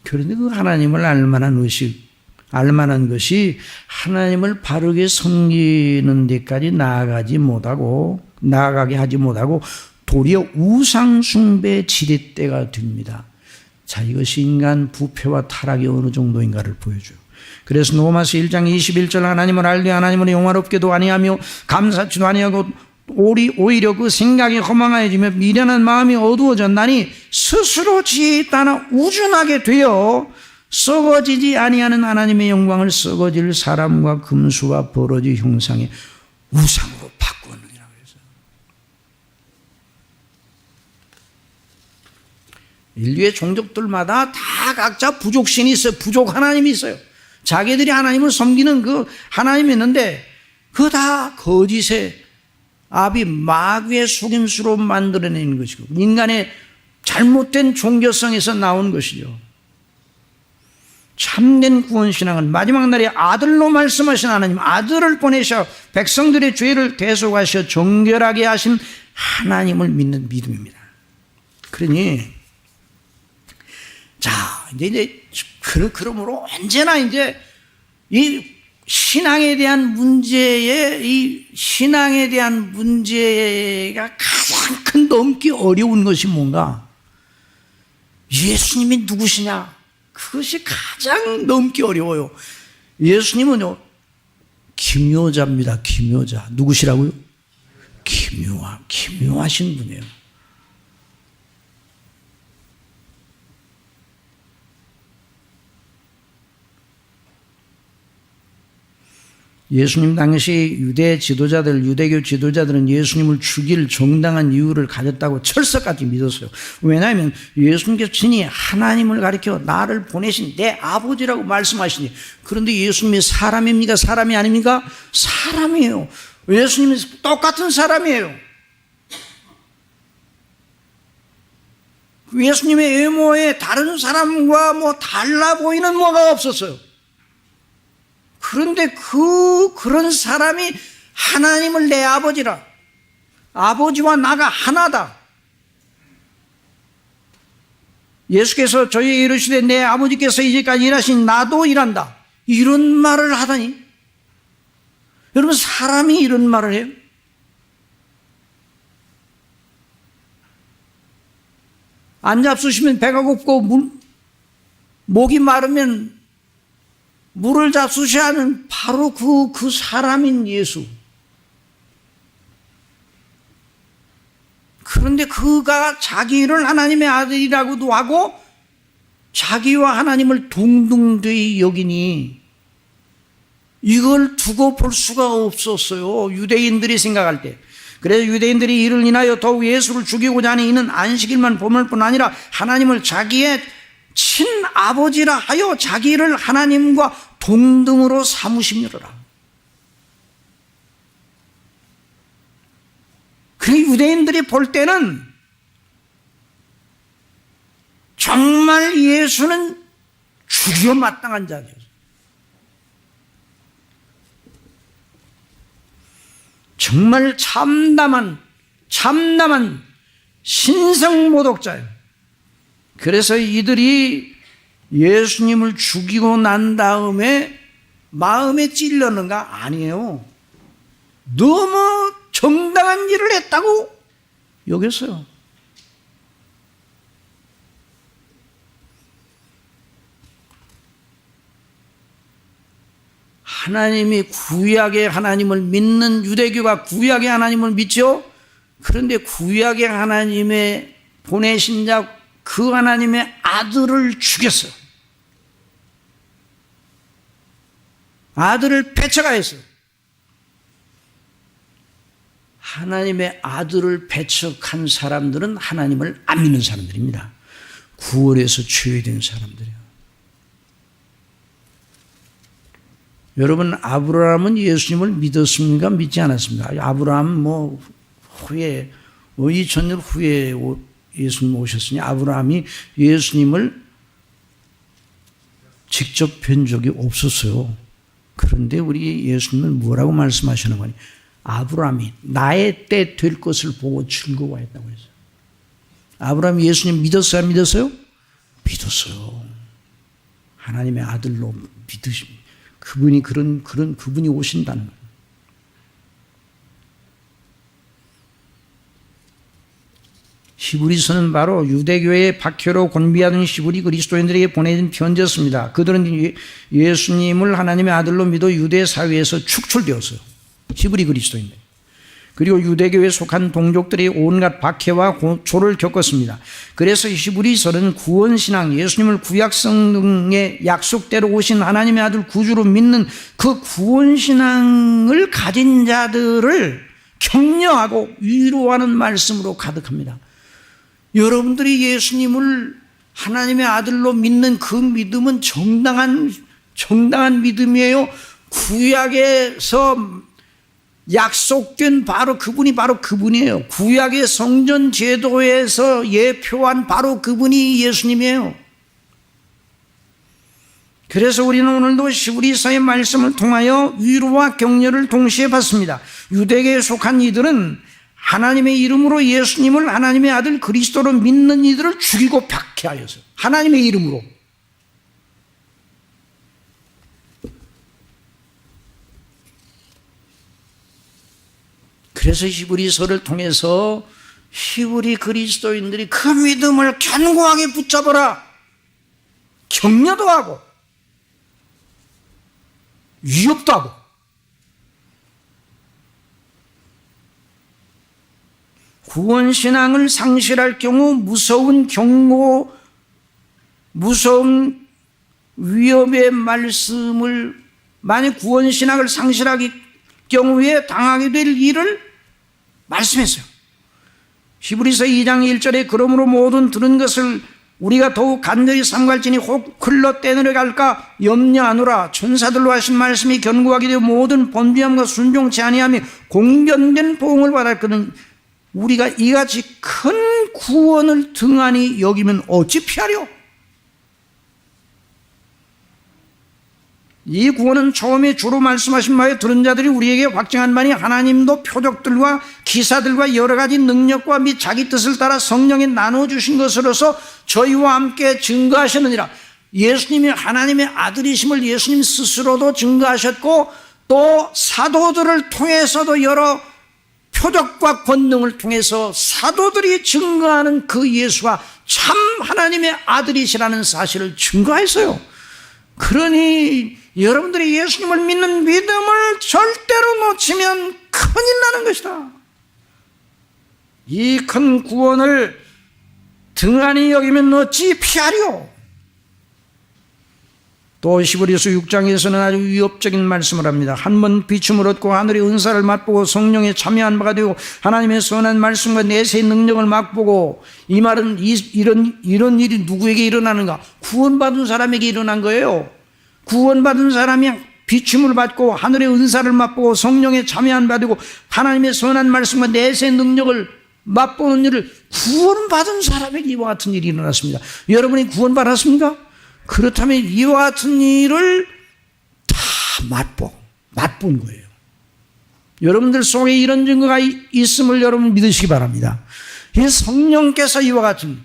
그런데 그 하나님을 알만한 의식, 알만한 것이 하나님을 바르게 섬기는 데까지 나아가게 하지 못하고 도리어 우상숭배 지렛대가 됩니다. 자, 이것이 인간 부패와 타락이 어느 정도인가를 보여줘요. 그래서 로마서 1장 21절 하나님을 알되 하나님을 영화롭게도 아니하며 감사치도 아니하고 오히려 그 생각이 허망해지며 미련한 마음이 어두워졌나니 스스로 지혜에 따라 우준하게 되어 썩어지지 아니하는 하나님의 영광을 썩어질 사람과 금수와 버러지 형상의 우상으로 바꾸느니라 그랬어요. 인류의 종족들마다 다 각자 부족신이 있어요. 부족 하나님이 있어요. 자기들이 하나님을 섬기는 그 하나님이 있는데 그거 다 거짓의 아비 마귀의 속임수로 만들어내는 것이고 인간의 잘못된 종교성에서 나온 것이죠. 참된 구원신앙은 마지막 날에 아들로 말씀하신 하나님, 아들을 보내셔 백성들의 죄를 대속하셔 정결하게 하신 하나님을 믿는 믿음입니다. 그러니 자, 이제 그러므로 언제나 이제 이 신앙에 대한 문제가 가장 큰 넘기 어려운 것이 뭔가? 예수님이 누구시냐? 그것이 가장 넘기 어려워요. 예수님은요, 기묘자입니다. 기묘자. 누구시라고요? 기묘하신 분이에요. 예수님 당시 유대교 지도자들은 예수님을 죽일 정당한 이유를 가졌다고 철석같이 믿었어요. 왜냐하면 예수님께서 친히 하나님을 가리켜 나를 보내신 내 아버지라고 말씀하시니, 그런데 예수님이 사람입니까? 사람이 아닙니까? 사람이에요. 예수님은 똑같은 사람이에요. 예수님의 외모에 다른 사람과 달라 보이는 뭐가 없었어요. 그런데 그런 사람이 하나님을 내 아버지라, 아버지와 나가 하나다. 예수께서 저희에게 이르시되 내 아버지께서 이제까지 일하신 나도 일한다, 이런 말을 하다니. 여러분, 사람이 이런 말을 해요? 안 잡수시면 배가 고프고 목이 마르면 물을 잡수셔야 하는 바로 그 사람인 예수. 그런데 그가 자기를 하나님의 아들이라고도 하고 자기와 하나님을 동등되이 여기니 이걸 두고 볼 수가 없었어요. 유대인들이 생각할 때. 그래서 유대인들이 이를 인하여 더욱 예수를 죽이고자 하니 이는 안식일만 범할 뿐 아니라 하나님을 자기의 친아버지라 하여 자기를 하나님과 동등으로 삼으심이로라. 그 유대인들이 볼 때는 정말 예수는 죽여 마땅한 자였어요. 정말 참담한 신성모독자예요. 그래서 이들이 예수님을 죽이고 난 다음에 마음에 찔렸는가? 아니에요. 너무 정당한 일을 했다고 여겼어요. 하나님이 구약의 하나님을 믿는 유대교가 구약의 하나님을 믿죠? 그런데 구약의 하나님의 보내신 자 그 하나님의 아들을 죽였어요. 아들을 배척하였어요. 하나님의 아들을 배척한 사람들은 하나님을 안 믿는 사람들입니다. 구원에서 제외된 사람들이에요. 여러분, 아브라함은 예수님을 믿었습니까? 믿지 않았습니까? 아브라함 후에 2000년 후에 예수님 오셨으니 아브라함이 예수님을 직접 뵌 적이 없었어요. 그런데 우리 예수님은 뭐라고 말씀하시는 거니? 아브라함이 나의 때 될 것을 보고 즐거워했다고 했어요. 아브라함이 예수님 믿었어요? 안 믿었어요? 믿었어요. 하나님의 아들로 믿으십니다. 그분이 그분이 오신다는 거예요. 히브리서는 바로 유대교의 박해로 곤비하던 히브리 그리스도인들에게 보내진 편지였습니다. 그들은 예수님을 하나님의 아들로 믿어 유대 사회에서 축출되었어요. 히브리 그리스도인들. 그리고 유대교에 속한 동족들이 온갖 박해와 고초를 겪었습니다. 그래서 히브리서는 구원신앙, 예수님을 구약성경의 약속대로 오신 하나님의 아들 구주로 믿는 그 구원신앙을 가진 자들을 격려하고 위로하는 말씀으로 가득합니다. 여러분들이 예수님을 하나님의 아들로 믿는 그 믿음은 정당한 믿음이에요. 구약에서 약속된 바로 그분이에요. 구약의 성전 제도에서 예표한 바로 그분이 예수님이에요. 그래서 우리는 오늘도 히브리서의 말씀을 통하여 위로와 격려를 동시에 받습니다. 유대교에 속한 이들은 하나님의 이름으로 예수님을 하나님의 아들 그리스도로 믿는 이들을 죽이고 박해하여서 하나님의 이름으로. 그래서 히브리서를 통해서 히브리 그리스도인들이 그 믿음을 견고하게 붙잡아라, 격려도 하고 위협도 하고, 구원신앙을 상실할 경우 무서운 위협의 말씀을, 만약 구원신앙을 상실하기 경우에 당하게 될 일을 말씀했어요. 히브리서 2장 1절에 그러므로 모든 들은 것을 우리가 더욱 간절히 삼갈지니 혹 흘러 떼내려갈까 염려하노라. 천사들로 하신 말씀이 견고하게 되어 모든 번비함과 순종치 아니하며 공변된 보응을 받았거든. 우리가 이같이 큰 구원을 등한히 여기면 어찌 피하려? 이 구원은 처음에 주로 말씀하신 바에 들은 자들이 우리에게 확증한 바니 하나님도 표적들과 기사들과 여러 가지 능력과 및 자기 뜻을 따라 성령에 나눠주신 것으로서 저희와 함께 증거하셨느니라. 예수님이 하나님의 아들이심을 예수님 스스로도 증거하셨고, 또 사도들을 통해서도 여러 표적과 권능을 통해서 사도들이 증거하는 그 예수가 참 하나님의 아들이시라는 사실을 증거했어요. 그러니 여러분들이 예수님을 믿는 믿음을 절대로 놓치면 큰일 나는 것이다. 이 큰 구원을 등한히 여기면 어찌 피하려? 또 히브리서 6장에서는 아주 위협적인 말씀을 합니다. 한 번 비춤을 얻고 하늘의 은사를 맛보고 성령에 참여한 바가 되고 하나님의 선한 말씀과 내세의 능력을 맛보고, 이 말은 이런 일이 누구에게 일어나는가? 구원받은 사람에게 일어난 거예요. 구원받은 사람이 비춤을 받고 하늘의 은사를 맛보고 성령에 참여한 바 되고 하나님의 선한 말씀과 내세의 능력을 맛보는 일을 구원받은 사람에게 이와 같은 일이 일어났습니다. 여러분이 구원받았습니까? 그렇다면 이와 같은 일을 다 맛본 거예요. 여러분들 속에 이런 증거가 있음을 여러분 믿으시기 바랍니다. 이 성령께서 이와 같은,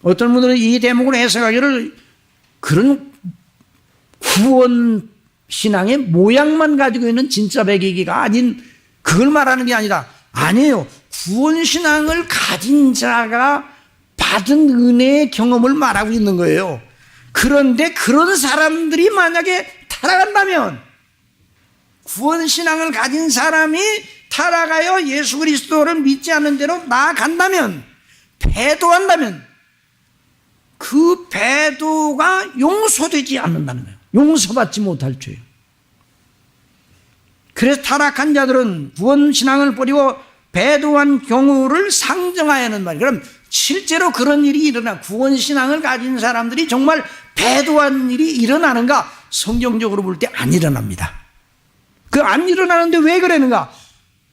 어떤 분들은 이 대목을 해석하기를 그런 구원 신앙의 모양만 가지고 있는 진짜 배기기가 아닌, 그걸 말하는 게 아니다. 아니에요. 구원 신앙을 가진 자가 받은 은혜의 경험을 말하고 있는 거예요. 그런데 그런 사람들이 만약에 타락한다면, 구원신앙을 가진 사람이 타락하여 예수 그리스도를 믿지 않는 대로 나아간다면, 배도한다면, 그 배도가 용서되지 않는다는 거예요. 용서받지 못할 죄예요. 그래서 타락한 자들은 구원신앙을 버리고 배도한 경우를 상정하여 하는 말이에요. 그럼 실제로 그런 일이 일어나 구원신앙을 가진 사람들이 정말 배도한 일이 일어나는가? 성경적으로 볼 때 안 일어납니다. 그 안 일어나는데 왜 그러는가?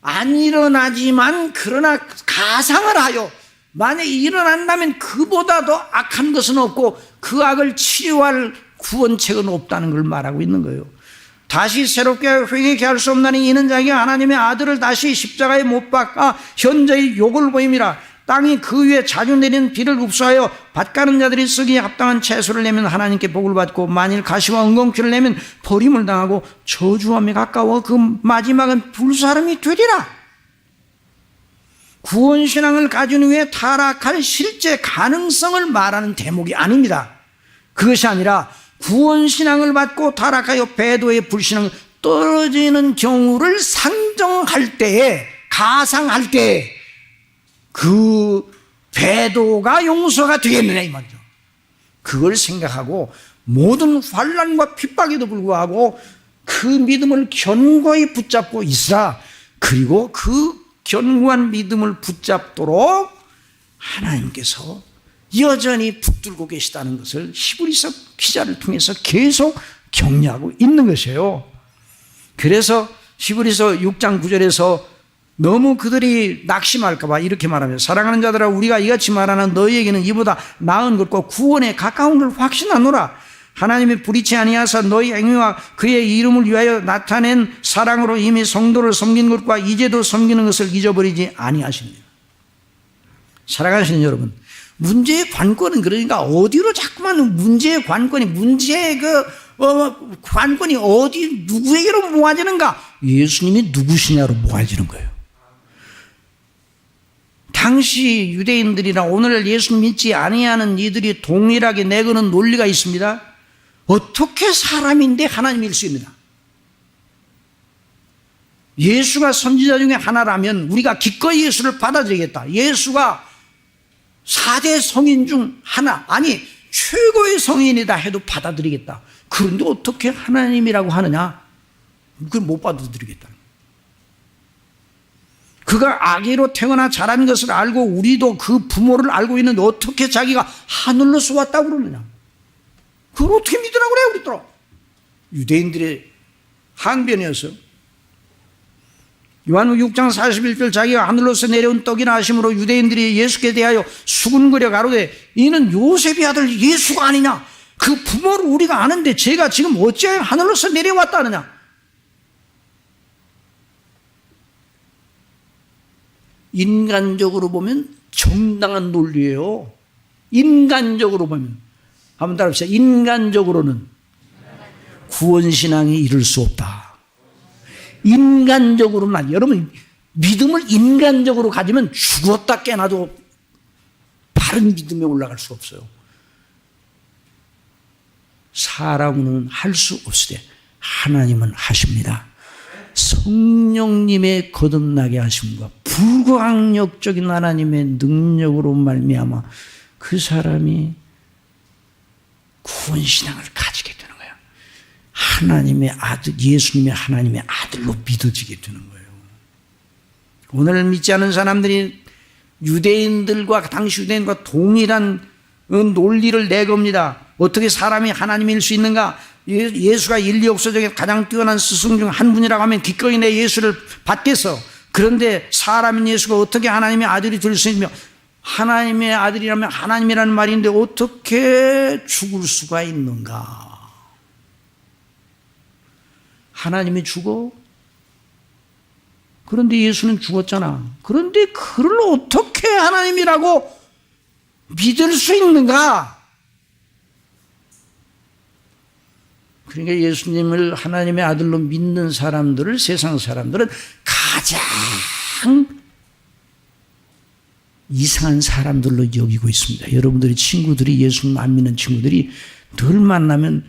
안 일어나지만 그러나 가상을 하여 만약에 일어난다면 그보다 더 악한 것은 없고 그 악을 치료할 구원책은 없다는 걸 말하고 있는 거예요. 다시 새롭게 회개케 할 수 없나니 이는 자기가 하나님의 아들을 다시 십자가에 못 박아 현저히 욕을 보임이라. 땅이 그 위에 자주 내리는 비를 흡수하여 밭 가는 자들이 쓰기에 합당한 채소를 내면 하나님께 복을 받고 만일 가시와 은공키를 내면 버림을 당하고 저주함에 가까워 그 마지막은 불사름이 되리라. 구원신앙을 가진 후에 타락할 실제 가능성을 말하는 대목이 아닙니다. 그것이 아니라 구원신앙을 받고 타락하여 배도의 불신앙 떨어지는 경우를 상정할 때에, 가상할 때에 그 배도가 용서가 되겠느냐 이 말이죠. 그걸 생각하고 모든 환난과 핍박에도 불구하고 그 믿음을 견고히 붙잡고 있으라. 그리고 그 견고한 믿음을 붙잡도록 하나님께서 여전히 붙들고 계시다는 것을 히브리서 기자를 통해서 계속 격려하고 있는 것이에요. 그래서 히브리서 6장 9절에서 너무 그들이 낙심할까 봐 이렇게 말하며 사랑하는 자들아 우리가 이같이 말하는 너희에게는 이보다 나은 것과 구원에 가까운 걸 확신하노라. 하나님이 불의치 아니하사 너희 행위와 그의 이름을 위하여 나타낸 사랑으로 이미 성도를 섬긴 것과 이제도 섬기는 것을 잊어버리지 아니하시느니라. 사랑하시는 여러분, 문제의 관건은 그러니까 어디로 자꾸만 문제의 관건이 관건이 어디 누구에게로 모아지는가? 예수님이 누구시냐로 모아지는 거예요. 당시 유대인들이나 오늘날 예수 믿지 아니하는 이들이 동일하게 내거는 논리가 있습니다. 어떻게 사람인데 하나님일 수 있느냐? 예수가 선지자 중에 하나라면 우리가 기꺼이 예수를 받아들이겠다. 예수가 4대 성인 중 하나, 아니 최고의 성인이다 해도 받아들이겠다. 그런데 어떻게 하나님이라고 하느냐? 그걸 못 받아들이겠다. 그가 아기로 태어나 자란 것을 알고 우리도 그 부모를 알고 있는데 어떻게 자기가 하늘로서 왔다고 그러느냐? 그걸 어떻게 믿으라고 그래요, 그랬더라. 유대인들의 항변이었어요. 요한복음 6장 41절 자기가 하늘로서 내려온 떡이나 하심으로 유대인들이 예수께 대하여 수군거려 가로되 이는 요셉의 아들 예수가 아니냐? 그 부모를 우리가 아는데 제가 지금 어찌하여 하늘로서 내려왔다 하느냐? 인간적으로 보면 정당한 논리예요. 인간적으로 보면. 한번 따라합시다. 인간적으로는 구원신앙이 이룰 수 없다. 인간적으로만. 여러분 믿음을 인간적으로 가지면 죽었다 깨나도 바른 믿음에 올라갈 수 없어요. 사람은 할 수 없으되 하나님은 하십니다. 성령님의 거듭나게 하심과 불가항력적인 하나님의 능력으로 말미암아 그 사람이 구원신앙을 가지게 되는 거예요. 하나님의 아들, 예수님의 하나님의 아들로 믿어지게 되는 거예요. 오늘 믿지 않은 사람들이 유대인들과 당시 유대인과 동일한 논리를 내겁니다. 어떻게 사람이 하나님일 수 있는가? 예수가 인류 역사 중에 가장 뛰어난 스승 중 한 분이라고 하면 기꺼이 내 예수를 받겠어. 그런데 사람인 예수가 어떻게 하나님의 아들이 될 수 있며 하나님의 아들이라면 하나님이라는 말인데 어떻게 죽을 수가 있는가? 하나님이 죽어? 그런데 예수는 죽었잖아. 그런데 그를 어떻게 하나님이라고 믿을 수 있는가? 그러니까 예수님을 하나님의 아들로 믿는 사람들을 세상 사람들은 가장 이상한 사람들로 여기고 있습니다. 여러분들이 친구들이 예수님 안 믿는 친구들이 늘 만나면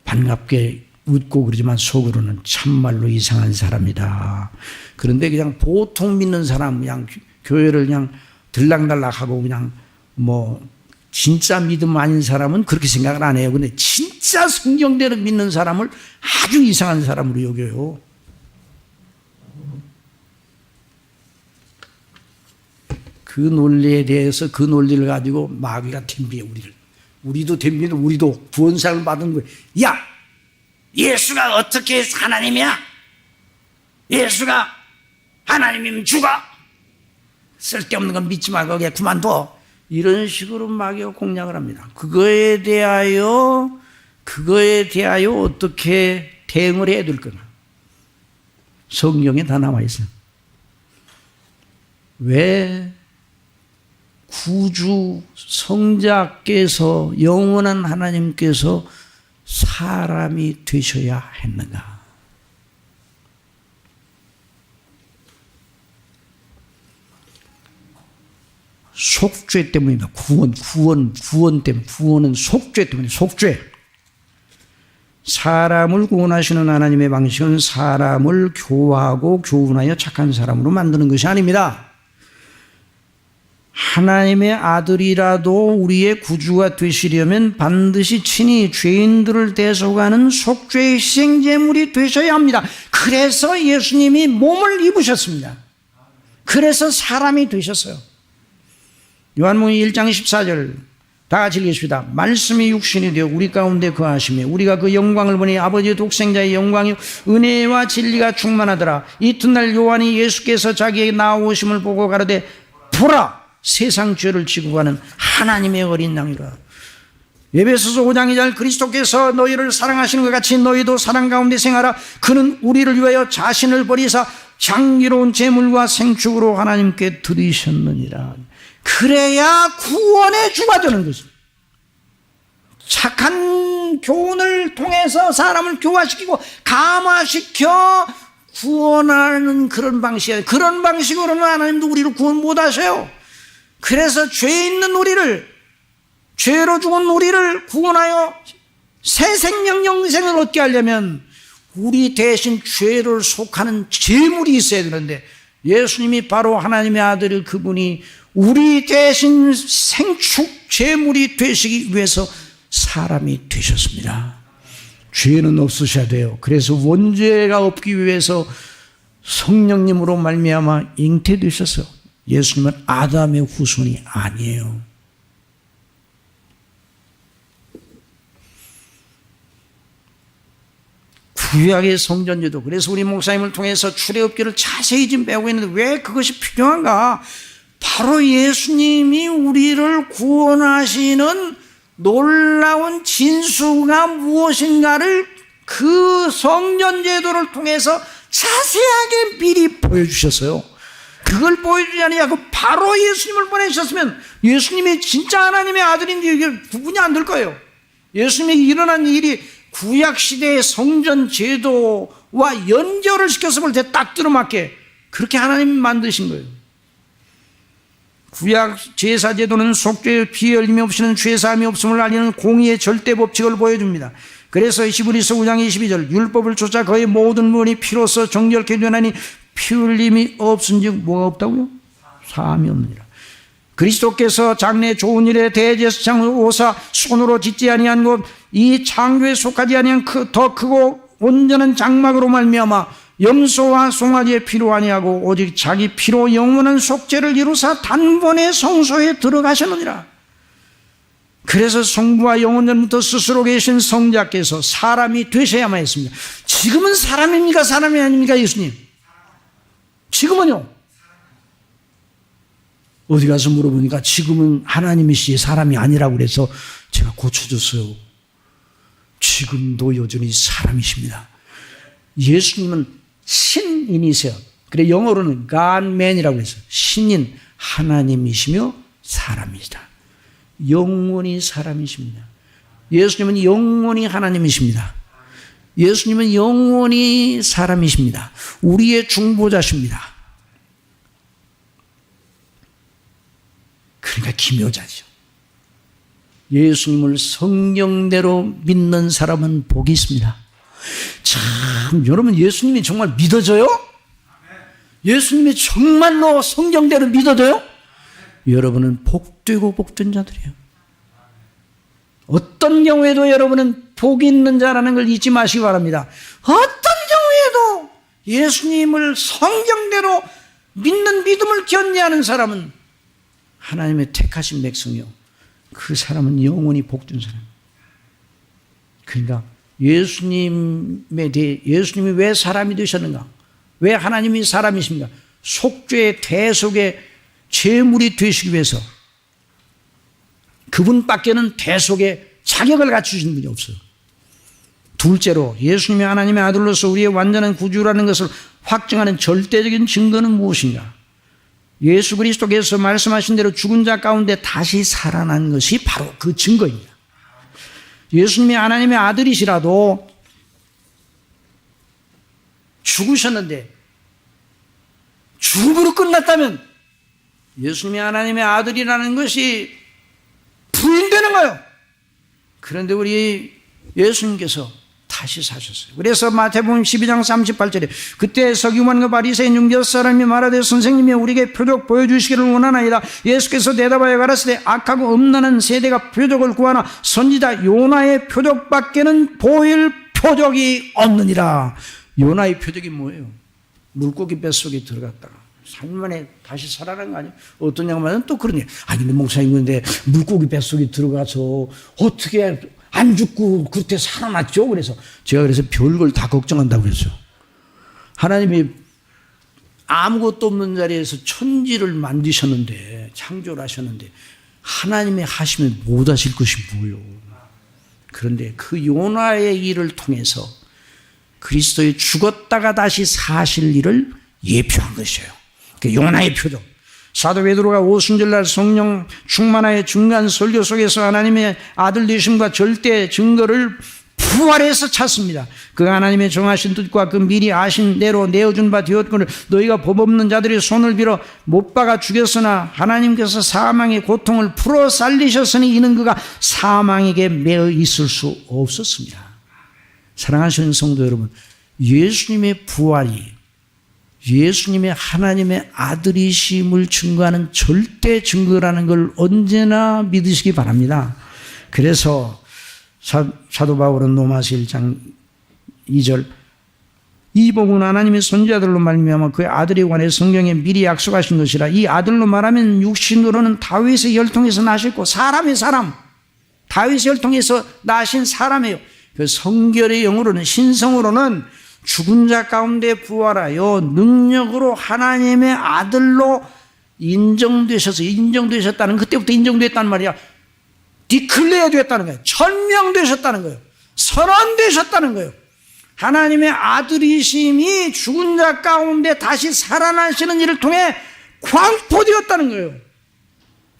반갑게 웃고 그러지만 속으로는 참말로 이상한 사람이다. 그런데 그냥 보통 믿는 사람, 그냥 교회를 그냥 들락날락하고 그냥 뭐 진짜 믿음 아닌 사람은 그렇게 생각을 안 해요. 근데 진짜 성경대로 믿는 사람을 아주 이상한 사람으로 여겨요. 그 논리에 대해서 그 논리를 가지고 마귀가 덤비해 우리를. 우리도 덤비는 우리도 구원상을 받은 거예요. 야! 예수가 어떻게 하나님이야? 예수가 하나님이면 죽어! 쓸데없는 건 믿지 말고 그냥 그만둬. 이런 식으로 마귀가 공략을 합니다. 그거에 대하여 어떻게 대응을 해야 될 거냐. 성경에 다 나와 있어요. 왜 구주 성자께서 영원한 하나님께서 사람이 되셔야 했는가? 속죄 때문입니다. 구원 때문에. 구원은 속죄 때문에. 속죄. 사람을 구원하시는 하나님의 방식은 사람을 교화하고 교훈하여 착한 사람으로 만드는 것이 아닙니다. 하나님의 아들이라도 우리의 구주가 되시려면 반드시 친히 죄인들을 대속하는 속죄의 희생제물이 되셔야 합니다. 그래서 예수님이 몸을 입으셨습니다. 그래서 사람이 되셨어요. 요한복음 1장 14절 다 같이 읽겠습니다. 말씀이 육신이 되어 우리 가운데 거하시며 우리가 그 영광을 보니 아버지의 독생자의 영광이 은혜와 진리가 충만하더라. 이튿날 요한이 예수께서 자기에게 나오심을 보고 가로되 보라 세상 죄를 지고 가는 하나님의 어린 양이라. 에베소서 5장 2절 그리스도께서 너희를 사랑하시는 것 같이 너희도 사랑 가운데 생하라. 그는 우리를 위하여 자신을 버리사 향기로운 제물과 생축으로 하나님께 드리셨느니라. 그래야 구원의 주가 되는 것입니다. 착한 교훈을 통해서 사람을 교화시키고 감화시켜 구원하는 그런 방식이에요. 그런 방식으로는 하나님도 우리를 구원 못 하셔요. 그래서 죄 있는 우리를, 죄로 죽은 우리를 구원하여 새 생명 영생을 얻게 하려면 우리 대신 죄를 속하는 제물이 있어야 되는데 예수님이 바로 하나님의 아들 그분이 우리 대신 생축 제물이 되시기 위해서 사람이 되셨습니다. 죄는 없으셔야 돼요. 그래서 원죄가 없기 위해서 성령님으로 말미암아 잉태되셨어요. 예수님은 아담의 후손이 아니에요. 구약의 성전제도, 그래서 우리 목사님을 통해서 출애굽기를 자세히 지금 배우고 있는데 왜 그것이 필요한가? 바로 예수님이 우리를 구원하시는 놀라운 진수가 무엇인가를 그 성전제도를 통해서 자세하게 미리 보여주셨어요. 그걸 보여주지 아니하고 바로 예수님을 보내셨으면 예수님이 진짜 하나님의 아들인지 이게 구분이 안 될 거예요. 예수님이 일어난 일이 구약시대의 성전제도와 연결을 시켜서 볼 때 딱 들어맞게 그렇게 하나님이 만드신 거예요. 구약 제사제도는 속죄의 피 흘림이 없이는 죄사함이 없음을 알리는 공의의 절대 법칙을 보여줍니다. 그래서 히브리서 9장 22절 율법을 쫓아 그의 모든 문이 피로써 정결케 되나니 피 흘림이 없은즉 뭐가 없다고요? 사함이 없느니라. 그리스도께서 장래 좋은 일에 대제사장을 오사 손으로 짓지 아니한 것 이 창조에 속하지 아니한 더 크고 온전한 장막으로 말미암아 염소와 송아지의 피로 아니하고 오직 자기 피로 영원한 속죄를 이루사 단번에 성소에 들어가셨느니라. 그래서 성부와 영원 전부터 스스로 계신 성자께서 사람이 되셔야만 했습니다. 지금은 사람입니까? 사람이 아닙니까? 예수님 지금은요? 어디 가서 물어보니까 지금은 하나님이시 사람이 아니라고 그래서 제가 고쳐줬어요. 지금도 여전히 사람이십니다. 예수님은 신인이세요. 그래 영어로는 Godman이라고 해서 신인 하나님이시며 사람이시다. 영원히 사람이십니다. 예수님은 영원히 하나님이십니다. 예수님은 영원히 사람이십니다. 우리의 중보자십니다. 그러니까 기묘자죠. 예수님을 성경대로 믿는 사람은 복이 있습니다. 참 여러분 예수님이 정말 믿어져요? 예수님이 정말로 성경대로 믿어져요? 여러분은 복되고 복된 자들이에요. 어떤 경우에도 여러분은 복이 있는 자라는 걸 잊지 마시기 바랍니다. 어떤 경우에도 예수님을 성경대로 믿는 믿음을 견디하는 사람은 하나님의 택하신 백성이요, 그 사람은 영원히 복된 사람. 그러니까 예수님에 대해, 예수님이 왜 사람이 되셨는가, 왜 하나님이 사람이십니까? 속죄의 대속의 제물이 되시기 위해서. 그분밖에는 대속의 자격을 갖추신 분이 없어요. 둘째로 예수님이 하나님의 아들로서 우리의 완전한 구주라는 것을 확증하는 절대적인 증거는 무엇인가? 예수 그리스도께서 말씀하신 대로 죽은 자 가운데 다시 살아난 것이 바로 그 증거입니다. 예수님이 하나님의 아들이시라도 죽으셨는데 죽음으로 끝났다면 예수님이 하나님의 아들이라는 것이 부인되는 거예요. 그런데 우리 예수님께서 다시 사셨어요. 그래서 마태복음 12장 38절에 그때 서기관과 바리새인 중 몇 사람이 말하되 선생님이 우리에게 표적 보여주시기를 원하나이다. 예수께서 대답하여 가라사대 악하고 음란한 세대가 표적을 구하나 선지자 요나의 표적밖에는 보일 표적이 없느니라. 요나의 표적이 뭐예요? 물고기 뱃속에 들어갔다가 3일 만에 다시 살아난 거 아니에요? 어떤 양반은 또 그러니, 아니 근데 목사님 근데 물고기 뱃속에 들어가서 어떻게 안 죽고 그때 살아났죠? 그래서 제가 별걸 다 걱정한다고 그랬어요. 하나님이 아무것도 없는 자리에서 천지를 만드셨는데, 창조를 하셨는데 하나님이 하시면 못 하실 것이 뭐예요? 그런데 그 요나의 일을 통해서 그리스도의 죽었다가 다시 사실 일을 예표한 것이에요. 그 요나의 표적. 사도 베드로가 오순절날 성령 충만하여 중간 설교 속에서 하나님의 아들 되심과 절대 증거를 부활해서 찾습니다. 그 하나님의 정하신 뜻과 그 미리 아신 대로 내어준 바 되었거늘 너희가 법 없는 자들이 손을 빌어 못 박아 죽였으나 하나님께서 사망의 고통을 풀어 살리셨으니 이는 그가 사망에게 매어 있을 수 없었습니다. 사랑하시는 성도 여러분, 예수님의 부활이 예수님의 하나님의 아들이심을 증거하는 절대 증거라는 걸 언제나 믿으시기 바랍니다. 그래서 사도 바울은 로마서 1장 2절 이 복은 하나님의 선지자들로 말미암아 그의 아들에 관해 성경에 미리 약속하신 것이라. 이 아들로 말하면 육신으로는 다윗의 혈통에서 나셨고 사람의 사람, 다윗의 혈통에서 나신 사람이에요. 그 성결의 영으로는, 신성으로는 죽은 자 가운데 부활하여 능력으로 하나님의 아들로 인정되셨다는, 그때부터 인정됐다는 말이야. 디클레어 됐다는 거예요. 천명되셨다는 거예요. 선언되셨다는 거예요. 하나님의 아들이심이 죽은 자 가운데 다시 살아나시는 일을 통해 광포되었다는 거예요.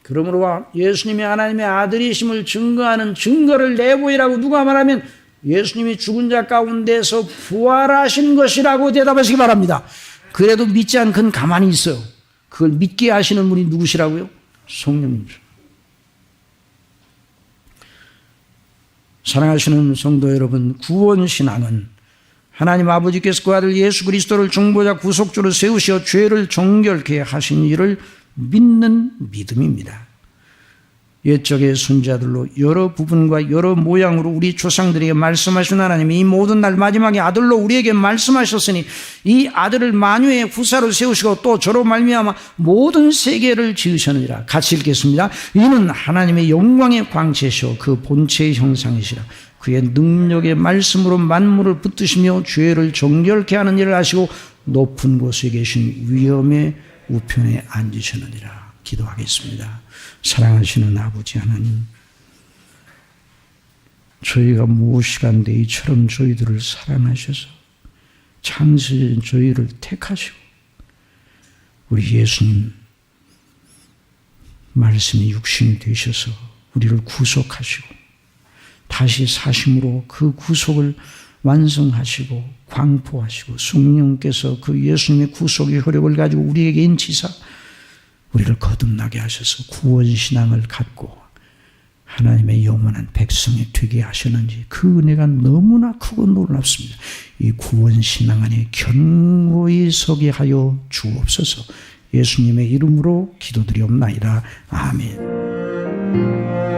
그러므로 예수님이 하나님의 아들이심을 증거하는 증거를 내보이라고 누가 말하면 예수님이 죽은 자 가운데서 부활하신 것이라고 대답하시기 바랍니다. 그래도 믿지 않은 그는 가만히 있어요. 그걸 믿게 하시는 분이 누구시라고요? 성령님이죠. 사랑하시는 성도 여러분, 구원신앙은 하나님 아버지께서 그 아들 예수 그리스도를 중보자 구속주로 세우시어 죄를 정결케 하신 일을 믿는 믿음입니다. 옛적의 선지자들로 여러 부분과 여러 모양으로 우리 조상들에게 말씀하신 하나님이 이 모든 날 마지막에 아들로 우리에게 말씀하셨으니 이 아들을 만유의 후사로 세우시고 또 저로 말미암아 모든 세계를 지으셨느니라. 같이 읽겠습니다. 이는 하나님의 영광의 광채시오 그 본체의 형상이시라. 그의 능력의 말씀으로 만물을 붙드시며 죄를 정결케 하는 일을 하시고 높은 곳에 계신 위엄의 우편에 앉으셨느니라. 기도하겠습니다. 사랑하시는 아버지 하나님, 저희가 무엇이간데 이처럼 저희들을 사랑하셔서 창세전 저희를 택하시고 우리 예수님 말씀이 육신이 되셔서 우리를 구속하시고 다시 사심으로 그 구속을 완성하시고 광포하시고 성령께서 그 예수님의 구속의 효력을 가지고 우리에게 인치사 우리를 거듭나게 하셔서 구원신앙을 갖고 하나님의 영원한 백성이 되게 하셨는지 그 은혜가 너무나 크고 놀랍습니다. 이 구원신앙 안에 견고히 서게 하여 주옵소서. 예수님의 이름으로 기도드리옵나이다. 아멘.